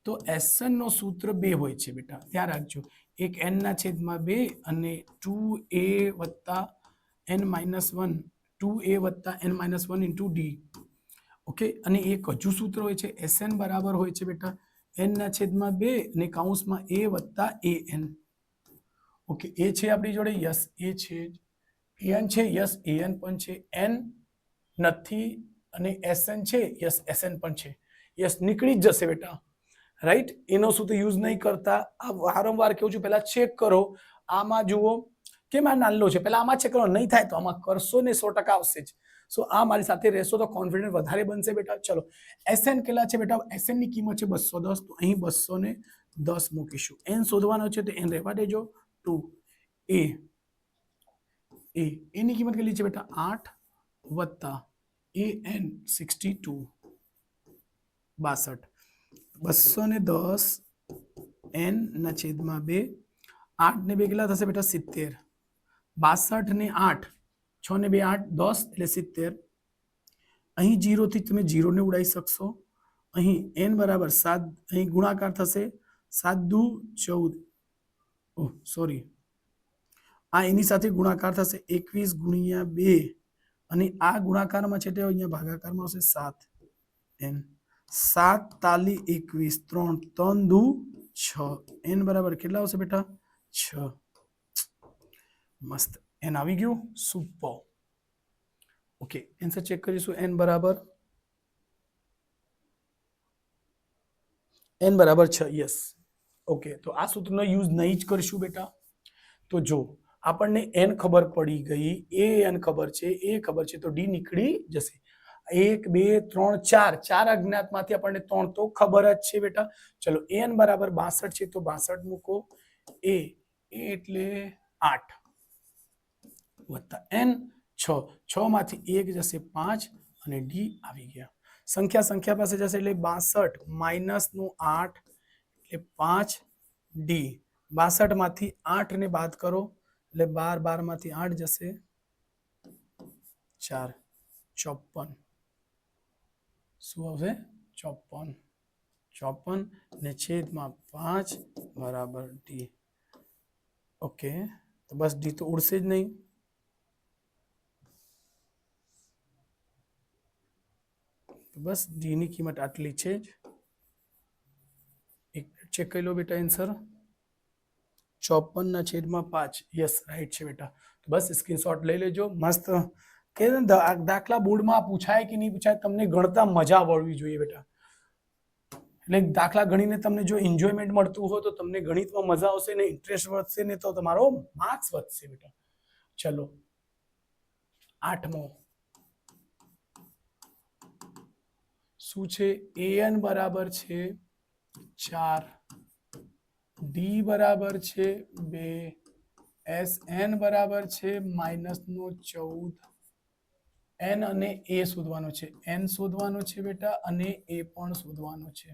તો એસએન નો સૂત્ર 2 હોય છે બેટા ધ્યાન રાખજો એક n ના છેદમાં 2 અને 2a વત્તા n -1 2a વત્તા n -1 ઇન્ટુ ડી ઓકે અને એક હજુ સૂત્ર હોય છે એસએન બરાબર હોય છે બેટા n ના છેદમાં 2 અને કૌંસમાં a વત્તા an ઓકે એ છે આપણી જોડે યસ એ છે an છે યસ an પણ છે n નથી અને sn છે યસ sn પણ છે યસ નીકળી જ જશે બેટા રાઈટ એનો સૂત્ર યુઝ નહીં કરતા આ વારંવાર કહું છું પહેલા ચેક કરો આમાં જુઓ કેમ આ નાનો છે પહેલા આમાં ચેક કરો નહીં થાય તો આમાં કરશો ને 100% આવશે જ સો આ મારી સાથે રહેશો તો કોન્ફિડન્સ વધારે બનશે બેટા ચલો એસએન કેટલા છે બેટા એસએન ની કિંમત છે 210 તો અહીં 210 મૂકીશું એન શોધવાનો છે તો એન રહેવા દેજો 2 એ એની કિંમત કેટલી છે બેટા 8 વત્તા an 62 62 210 n ના છેદમાં 2 8 ને 2 કેટલા થશે બેટા 70 62 ને 8 6 ને 2 8 10 એટલે 70 અહીં 0 થી તમે 0 ને ઉડાવી શકશો અહીં n બરાબર 7 અહીં ગુણાકાર થશે 7 દુ 14 ઓહ સોરી આ એની સાથે ગુણાકાર થશે 21 ગુણ્યા 2 અને આ ગુણાકારમાં છે તે અહીંયા ભાગાકારમાં આવશે 7 n 7 તાલી 21 3 3 દુ 6 n બરાબર કેટલા આવશે બેટા 6 મસ્ત n આવી ગયું સુપર ઓકે આન્સર ચેક કરીશું n બરાબર 6 યસ ઓકે તો આ સૂત્રનો યુઝ નહીં જ કરીશું બેટા તો જો આપણને n ખબર પડી ગઈ એ n ખબર છે એ ખબર છે તો ડી નીકળી જશે 1 2 3 4 4 અજ્ઞાતમાંથી આપણને 3 તો ખબર જ છે બેટા ચલો n બરાબર 62 છે તો 62 મૂકો એ એટલે 8 વત્તા n 6 6 માંથી 1 જશે 5 અને ડી આવી ગયા સંખ્યા પાસે જશે એટલે 62 માઇનસ નું 8 એટલે 5 ડી 62 માંથી 8 ને બાદ કરો એટલે 12 માંથી 8 જશે 4 54 શું આવશે 54 ને છેદમાં 5 બરાબર ડી ઓકે તો બસ ડી તો ઉડશે જ નહીં તો બસ ડી ની કિંમત આટલી છે જ એક ચેક કરી લો બેટા આન્સર 54 ના છેદમાં 5 યસ રાઈટ છે બેટા તો બસ સ્ક્રીનશોટ લઈ લેજો મસ્ત કે દાખલા બોર્ડમાં પૂછાય કે નહીં પૂછાય તમને ગણતા મજા આવડવી જોઈએ બેટા એટલે દાખલા ગણીને તમને જો એન્જોયમેન્ટ મળતું હોય તો તમને ગણિતમાં મજા આવશે ને ઇન્ટરેસ્ટ વધશે ને તો તમારો માર્ક્સ વધશે બેટા ચલો 8મો શું છે an બરાબર છે 4 ડી બરાબર છે 2 SN બરાબર છે -14 n અને a શોધવાનો છે n શોધવાનો છે બેટા અને a પણ શોધવાનો છે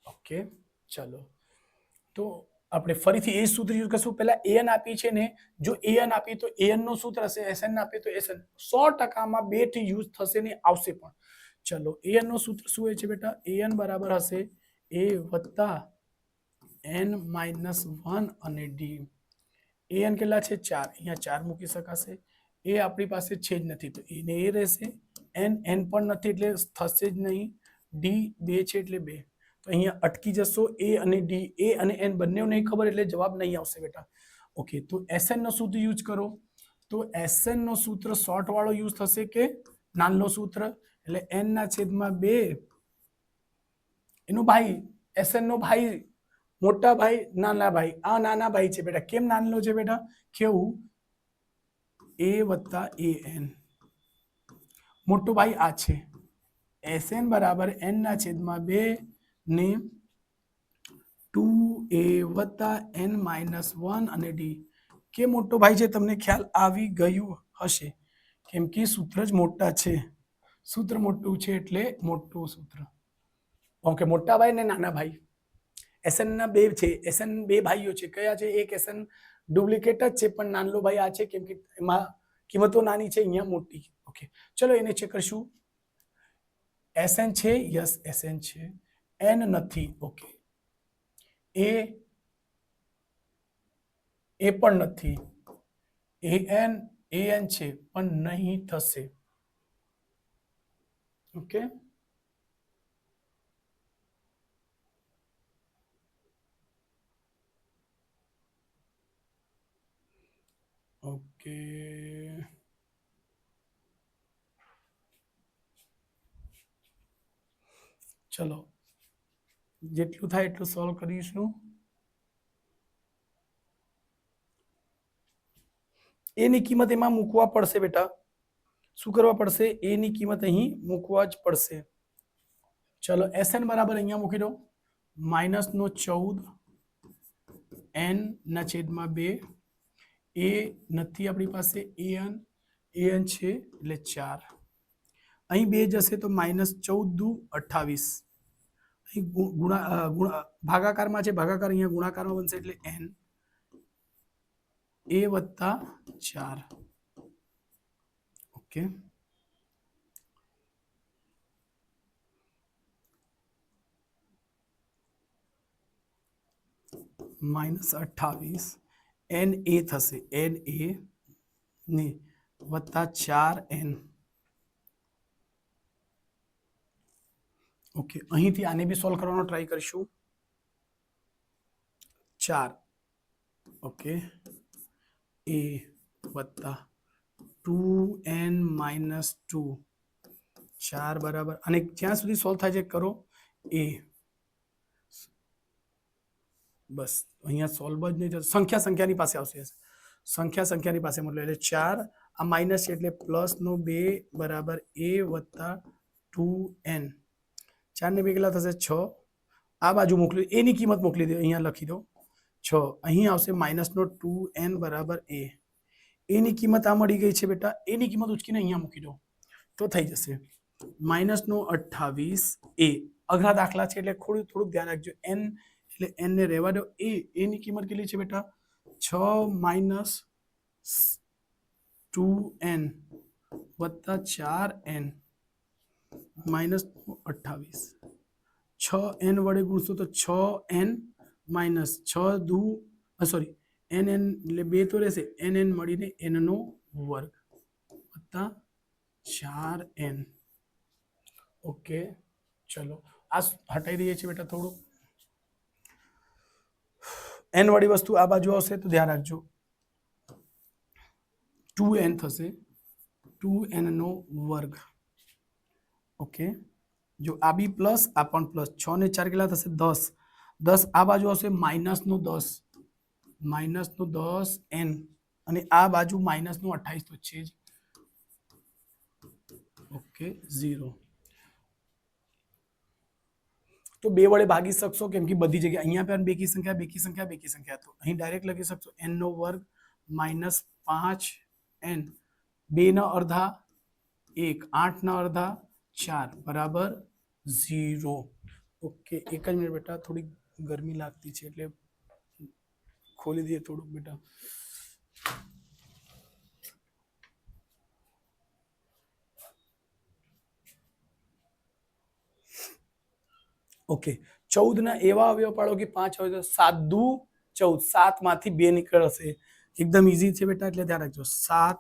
ઓકે ચલો તો આપણે ફરીથી એ સૂત્ર યુઝ કરશું પહેલા an આપી છે ને જો an આપી તો an નું સૂત્ર હશે SN આપી તો SN 100% માં 2 થી યુઝ થશે ને આવશે પણ ચલો an નું સૂત્ર શું હોય છે બેટા an બરાબર હશે a વત્તા n -1 અને d an કેટલા છે 4 અહીંયા 4 મૂકી શકાશે એ આપણી પાસે છે જ નથી તો એને એ રહેશે n પણ નથી એટલે થશે જ નહીં d 2 છે એટલે 2 તો તો અહીંયા અટકી જશો એ અને ડી, એ અને એન બંને નહીં ખબર એટલે જવાબ નહીં આવશે બેટા. ઓકે, તો એસએન નો સૂત્ર યુઝ કરો. તો એસએન નો સૂત્ર શોર્ટ વાળો યુઝ થશે કે નાનનો સૂત્ર, એટલે એન ના છેદમાં 2 એનો ભાઈ, એસએન નો ભાઈ, મોટા ભાઈ, નાના ભાઈ. આ નાના ભાઈ છે બેટા. કેમ નાનલો છે બેટા? કેવું? એ વત્તા એ એન. મોટો ભાઈ આ છે. એસએન બરાબર એન ના છેદમાં 2 ને 2a વત્તા n માઇનસ 1 અને ડી. કે મોટો ભાઈ છે તમને ખ્યાલ આવી ગયું હશે, કેમ કે સૂત્ર જ મોટા છે. સૂત્ર મોટું છે એટલે મોટું સૂત્ર. ઓકે, મોટા ભાઈ ને નાના ભાઈ. એસએન ના 2 છે. એસએન 2 ભાઈઓ છે. કયા છે? એક એસએન ડુપ્લિકેટ જ છે પણ નાનલો ભાઈ આ છે, કેમ કે એમાં કિંમતો નાની છે, અહીંયા મોટી. ઓકે, ચલો એને ચેક કરશું. એસએન છે, યસ એસએન છે. એન નથી. ઓકે, એ પણ નથી. એન છે પણ નહીં થશે. ઓકે, ઓકે, ચલો જેટલું થાય એટલું સોલ્વ કરીશું. એની કિંમત એમાં મૂકવા પડશે બેટા. શું કરવા પડશે? એની કિંમત અહીં મૂકવા જ પડશે. ચલો એસએન બરાબર અહીંયા મૂકી દો -14 n ના છેદમાં 2. એ નથી આપણી પાસે. એન છે એટલે 4. અહીં 2 જશે તો -14 દુ 28. અહીં ભાગાકારમાં છે, ભાગાકાર અહીંયા ગુણાકારમાં બનશે એટલે n. એ વત્તા 4. ઓકે, -28 n એ થશે. n એ ને વત્તા 4n. ઓકે, અહીંથી આને બી સોલ્વ કરવાનો ટ્રાય કરીશું. 4. ઓકે, એ વત્તા 2n માઇનસ 2. 4 બરાબર, અને જ્યાં સુધી સોલ્વ થાય છે કરો. એ બસ અહીંયા સોલ્વ જ નહીં થશે. સંખ્યાની પાસે આવશે. સંખ્યાની પાસે મતલબ એટલે 4. આ માઇનસ છે એટલે +2 બરાબર a વત્તા 2n. 4 ને 2 કેટલા થશે? 6. આ બાજુ મોકલી, એની કિંમત મોકલી દો, અહીંયા લખી દો 6. અહીં આવશે -2n બરાબર a. એની કિંમત આ મળી ગઈ છે બેટા. એની કિંમત ઉચકીને અહીંયા મૂકી દો તો થઈ જશે -28 a. અઘરા દાખલા છે એટલે થોડુંક ધ્યાન રાખજો. n એટલે n ને રહેવા દો. એની કિંમત કેટલી છે બેટા? 6 -2n વત્તા 4n -28. 6n વડે ગુણશો તો 6n માઇનસ 6 દુ સોરી n એટલે 2 તો રહેશે. n મળીને n નો વર્ગ વત્તા 4n. ઓકે, ચલો આ હટાઈ દઈએ છીએ બેટા. થોડું n વાળી વસ્તુ આ બાજુ આવશે તો ધ્યાન રાખજો. 2n થશે. 2n નો વર્ગ. ઓકે, જો આ બી પ્લસ, આ પણ પ્લસ. 6 ને 4 કેટલા થશે? 10. 10 આ બાજુ આવશે -10n, અને આ બાજુ -28 તો છે જ. ઓકે, 0. તો 2 વડે ભાગી શકશો, કેમ કે બધી જગ્યાએ અહીંયા પણ બેકી સંખ્યા તો અહીં ડાયરેક્ટ લખી શકશો n નો વર્ગ -5n. 2 ના અડધા 1, 8 ના અડધા 4 બરાબર 0. ઓકે, એક જ મિનિટ બેટા, થોડી ગરમી લાગતી છે એટલે ખોલી દઈએ થોડુંક બેટા. ઓકે, 14 ના એવા અવયવ પાડો કે 5 હોય તો 7 દુ 14. 7 માંથી 2 નીકળશે. એકદમ ઈઝી છે બેટા, એટલે ધ્યાન રાખજો. 7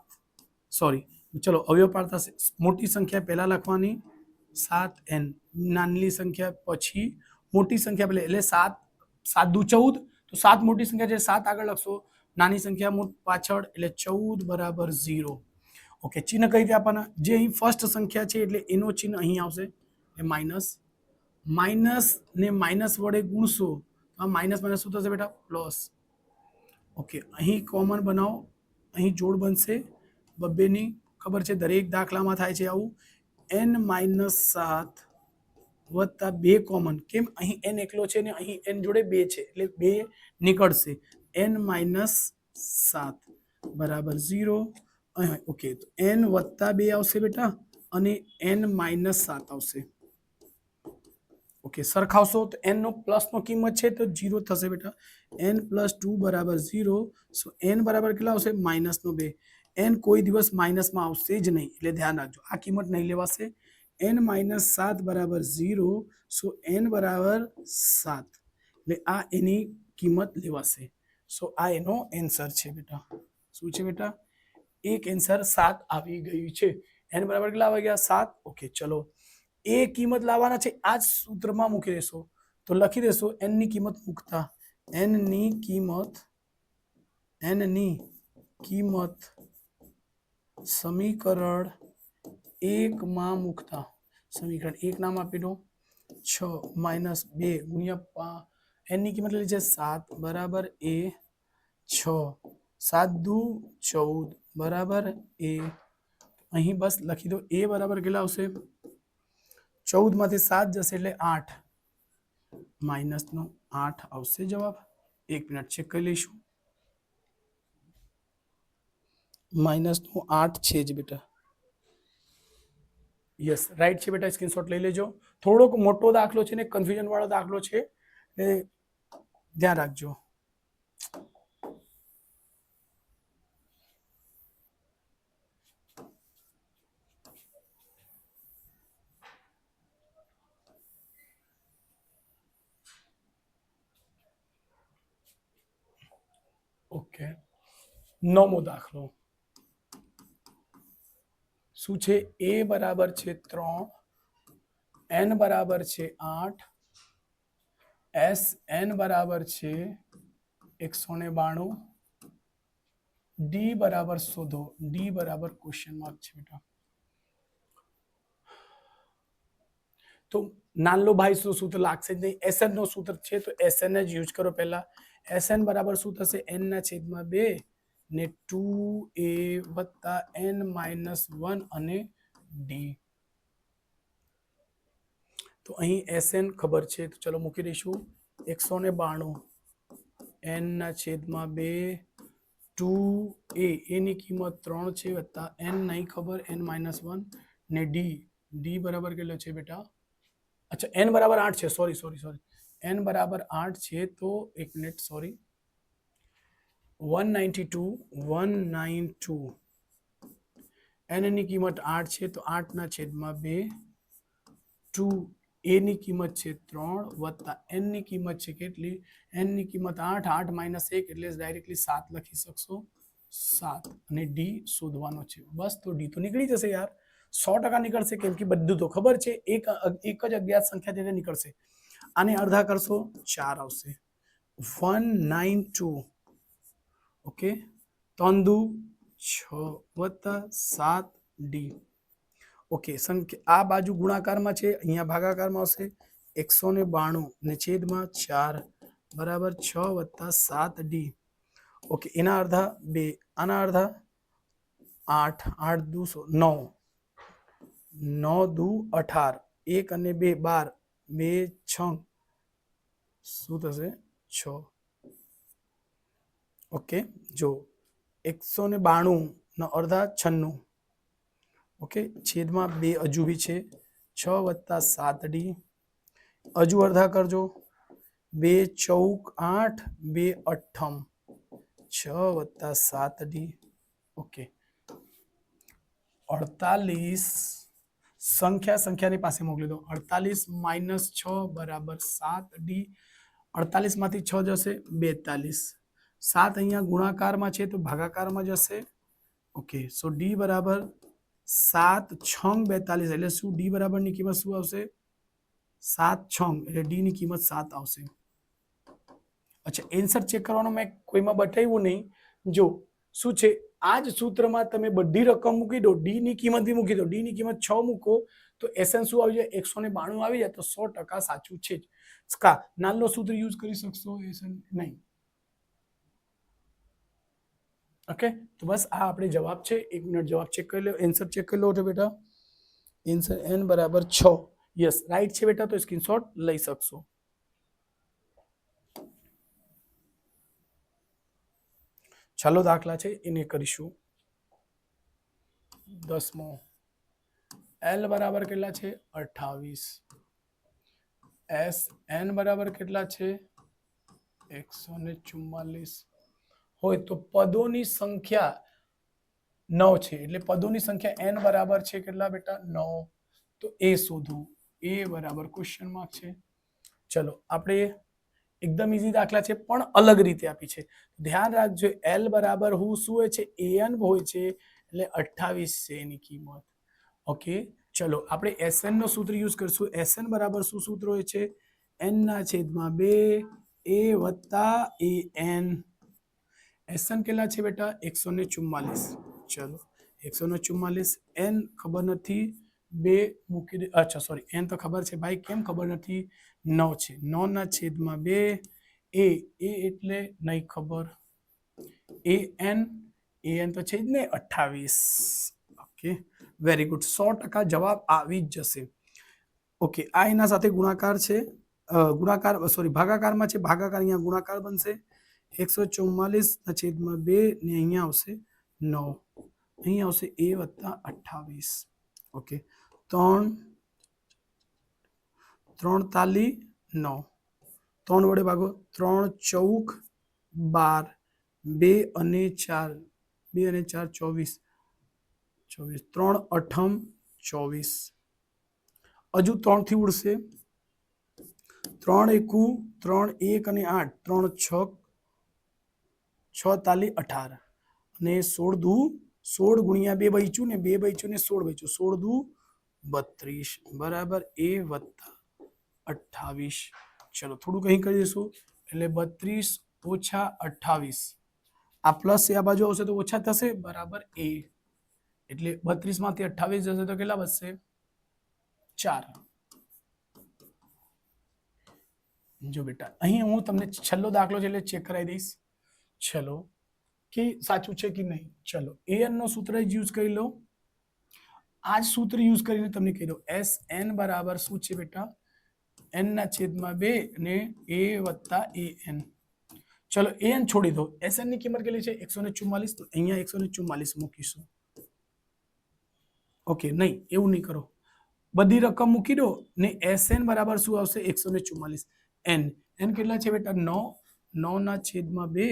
ચલો અવયવ પાડતા મોટી સંખ્યા પહેલા લખવાની 7n, નાની સંખ્યા પછી મોટી સંખ્યા પેલે એટલે 7 7 દુ 14, તો 7 મોટી સંખ્યા છે, 7 આગળ લખશો, નાની સંખ્યા પાછળ એટલે 14 બરાબર 0. ઓકે, ચિહ્ન કઈ રીતે આપવાના? જે અહીં ફર્સ્ટ સંખ્યા છે એટલે એનો ચિહ્ન અહીં આવશે, એ માઇનસ. માઇનસ ને માઇનસ વડે ગુણશો, આ માઇનસ માઇનસ શું થશે બેટા? પ્લસ. ઓકે, અહીં કોમન બનાવો, અહીં જોડ બનશે બબ્બેની, ખબર છે દરેક દાખલામાં થાય છે આવું. n-7 વત્તા 2 કોમન. કેમ? અહીં n એકલો છે ને અહીં n જોડે 2 છે એટલે 2 નીકળશે. n-7 બરાબર 0. ઓકે, તો n વત્તા 2 આવશે બેટા અને n-7 આવશે. ઓકે, સરખાવશો તો n નો પ્લસ નો કિંમત છે તો 0 થશે બેટા. n+2 બરાબર 0. સો n બરાબર કેટલા આવશે? -2. n કોઈ દિવસ માઇનસમાં આવશે જ નહીં એટલે ધ્યાન રાખજો, આ કિંમત નહીં લેવાશે. n-7 બરાબર 0. સો n બરાબર 7 એટલે આ એની કિંમત લેવાશે. સો આ એનો એન્સર છે બેટા. શું છે બેટા? એક એન્સર 7 આવી ગયું છે. n બરાબર કેટલા આવી ગયા? 7. ઓકે, ચલો એ કિંમત લાવવાના છે, આ જ સૂત્રમાં મૂકી દેશો. તો લખી દેશો n ની કિંમત મૂકતા, n ની કિંમત સમીકરણ 1 માં મૂકતા, સમીકરણ 1 નામ આપી દો 6 - 2 ગુણ્યા n ની કિંમત લેલી છે 7 બરાબર a 6. 7 દુ 14 બરાબર a. અહીં બસ લખી દો a બરાબર કેટલા આવશે? 14 માંથી 7 જશે એટલે 8, -8 આવશે જવાબ. 1 મિનિટ ચેક કરી લઈશું. -8 છે જ બેટા. યસ, રાઈટ છે બેટા, સ્ક્રીનશોટ લઈ લેજો. થોડોક મોટો દાખલો છે ને કન્ફ્યુઝન વાળો દાખલો છે, એટલે ધ્યાન રાખજો. ઓકે, 9મો દાખલો શું છે? a બરાબર છે 3, n બરાબર છે 8, n બરાબર છે 192, d બરાબર શોધો. d બરાબર ક્વેશ્ચન માર્ક છે બેટા. તો નાનો ભાઈ શું સૂત્ર લાગશે જ નહીં, SN નો સૂત્ર છે તો SN જ યુઝ કરો પહેલા. SN બરાબર શું થશે? n/2 ને 2a વત્તા n-1 અને d. તો અહીં SN ખબર છે તો ચલો મૂકી દઈશું 192 n/2 2a, એની કિંમત 3 છે વત્તા n નહીં ખબર n-1 ને d બરાબર કેટલો છે બેટા? अच्छा n बराबर 8 છે, सॉरी n बराबर 8 છે તો 1 મિનિટ सॉरी 192 n ની કિંમત 8 છે તો 8/2 2 a ની કિંમત છે 3 વત્તા n ની કિંમત છે કેટલી? n ની કિંમત 8, 8 - 1 એટલે ડાયરેક્ટલી 7 લખી શકશો, 7 અને d શોધવાનો છે. બસ, તો d તો નીકળી જશે યાર, 100% નીકળશે, કેમ કે બધું તો ખબર છે, એક જ અજ્ઞાત સંખ્યા છે નીકળશે. આને અડધા કરશો 4 આવશે, 192. ઓકે, 3 દુ 6 વત્તા 7d. ઓકે, આ બાજુ ગુણાકારમાં છે, અહીંયા ભાગાકારમાં આવશે 192 ને છેદમાં 4 બરાબર 6 વત્તા 7d. ઓકે, એના અડધા 2, આના અડધા 8, 8 દુ 9, 9 દુ 18, 1 અને 2 12, 2 6 શું થશે? 6. ઓકે, જો 192 નો અડધા 96. ઓકે, છેદમાં 2 હજુ બી છે 6 વત્તા 7d. હજુ અડધા કરજો, 2 ચૌક 8, 2 અઠ્ઠમ 6 વત્તા 7d. ઓકે, 48 સંખ્યાની પાસે મોકલી દો. 48 - 6 બરાબર 7d. 48 માંથી 6 જશે 42. 7 અહીંયા ગુણાકારમાં છે તો ભાગાકારમાં જશે. ઓકે, સો d બરાબર 7 6 42 એટલે શું? d બરાબરની કિંમત શું આવશે? 7 6 એટલે ડી ની કિંમત 7 આવશે. અચ્છા, એન્સર ચેક કરવાનો મેં કોઈમાં બતાવ્યું નહીં. જો શું છે, આ જ સૂત્રમાં તમે બધી રકમ મૂકી દો, ડી ની કિંમત બી મૂકી દો, ડી ની કિંમત 6 મૂકો તો એસએન શું આવી જાય, 192 આવી જાય, તો 100% સાચું છે જ. કા નાનો સૂત્ર યુઝ કરી શકશો એસએન નહીં. ઓકે, તો બસ આ આપણે જવાબ છે. 1 મિનિટ જવાબ ચેક કરી લો, એન્સર ચેક કરી લો છો બેટા. એન્સર n બરાબર 6. યસ રાઈટ છે બેટા, તો સ્ક્રીનશોટ લઈ શકશો. ચાલો દાખલા છે એને કરીશું. 10મો. L બરાબર કેટલા છે 28. SN બરાબર કેટલા છે 144 હોય તો પદોની સંખ્યા 9 છે, એટલે પદોની સંખ્યા n બરાબર છે કેટલા બેટા 9. તો એ શોધવું. એ બરાબર ક્વેશ્ચન માર્ક છે. ચલો આપણે એકદમ ઈઝી દાખલા છે પણ અલગ રીતે આપી છે. ધ્યાન રાખજો, L બરાબર શું હોય છે an હોય છે, એટલે 28 છે એની કિંમત. ઓકે, ચલો આપણે SN નો સૂત્ર યુઝ કરશું. SN બરાબર શું સૂત્ર હોય છે, n ના છેદમાં 2 a વત્તા an. SN કેટલા છે બેટા 144. ચલો 144, n ખબર નથી, 2 મૂકી દે. અચ્છા સોરી, n તો ખબર છે ભાઈ, કેમ ખબર નથી, 9 છે, 9 ના છેદમાં 2 a એટલે નહીં ખબર, an તો છે જ ને 28. ઓકે વેરી ગુડ, 100% જવાબ આવી જ જશે. ઓકે, આ એના સાથે ગુણાકાર છે, ગુણાકાર સોરી ભાગાકારમાં છે, ભાગાકાર અહીંયા ગુણાકાર બનશે. 144 ના છેદમાં 2 ને અહીંયા આવશે 9, અહીંયા આવશે a વત્તા 28. ઓકે, 3 તાલી 9, 3 વડે ભાગો, 3 ચૌક 12, 2 અને 4, 2 અને 4 24, 3 અઠમ 24. હજુ 3 થી ઉડશે, 3 એકુ 3 1 અને 8, 3 6 6 તાલી 18 અને 16 દુ 16 ગુણ્યા 2 બચ્યું ને 2 બચ્યું ને 16 બચ્યું, 16 દુ 32 બરાબર a વત્તા 28. ચલો થોડું કहीं કરી દઈશું, એટલે 32 ઓછા 28, આ પ્લસ આ બાજુ આવશે તો ઓછા થશે બરાબર a, એટલે 32 માંથી 28 જશે તો કેટલા બચશે 4. જો બેટા અહીં હું તમને છેલ્લો દાખલો છે એટલે ચેક કરાવી દઈશ. ચલો કે સાચું છે કે નહીં. ચલો an નો સૂત્ર યુઝ કરી લો, આ જ સૂત્ર યુઝ કરીને તમને કહી દો SN બરાબર શું છે બેટા, n ના છેદમાં 2 ને a વત્તા an. ચલો an છોડી દો, SN ની કિંમત કેટલી છે 144, તો અહીંયા 144 મૂકીશું. ઓકે નહીં એવું નહીં કરો, બધી રકમ મૂકી દો ને SN બરાબર શું આવશે 144. n કેટલા છે બેટા 9, 9 ના છેદમાં 2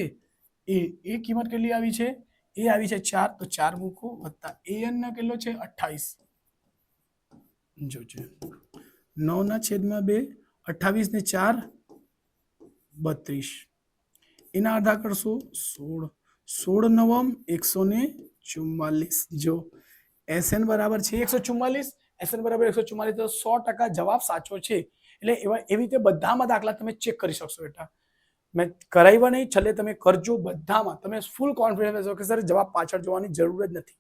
એ કિંમત કેટલી આવી છે, એ આવી છે 4, તો 4 મૂકો વત્તા an ના કેટલો છે 28. જોજો 9 ના છેદમાં 2, 28 ને 4 32, એના આધા કરશો 16, 16 નવમ 144. જો SN બરાબર છે 144, SN બરાબર 144, તો 100% જવાબ સાચો છે. એટલે એવી રીતે બધામાં દાખલા તમે ચેક કરી શકશો બેટા. મેં કરાવ્યા નહીં, છેલ્લે તમે કરજો બધામાં, તમે ફૂલ કોન્ફિડન્સ હશો કે સર જવાબ પાછળ જોવાની જરૂર જ નથી.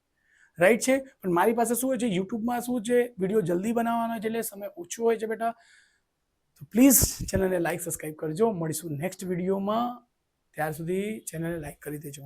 રાઈટ છે, પણ મારી પાસે શું હોય છે યુટ્યુબમાં શું છે વિડીયો જલ્દી બનાવવાનો છે એટલે સમય ઓછો હોય છે બેટા. તો પ્લીઝ ચેનલને લાઈક સબસ્ક્રાઈબ કરજો. મળીશું નેક્સ્ટ વિડીયોમાં, ત્યાર સુધી ચેનલને લાઈક કરી દેજો.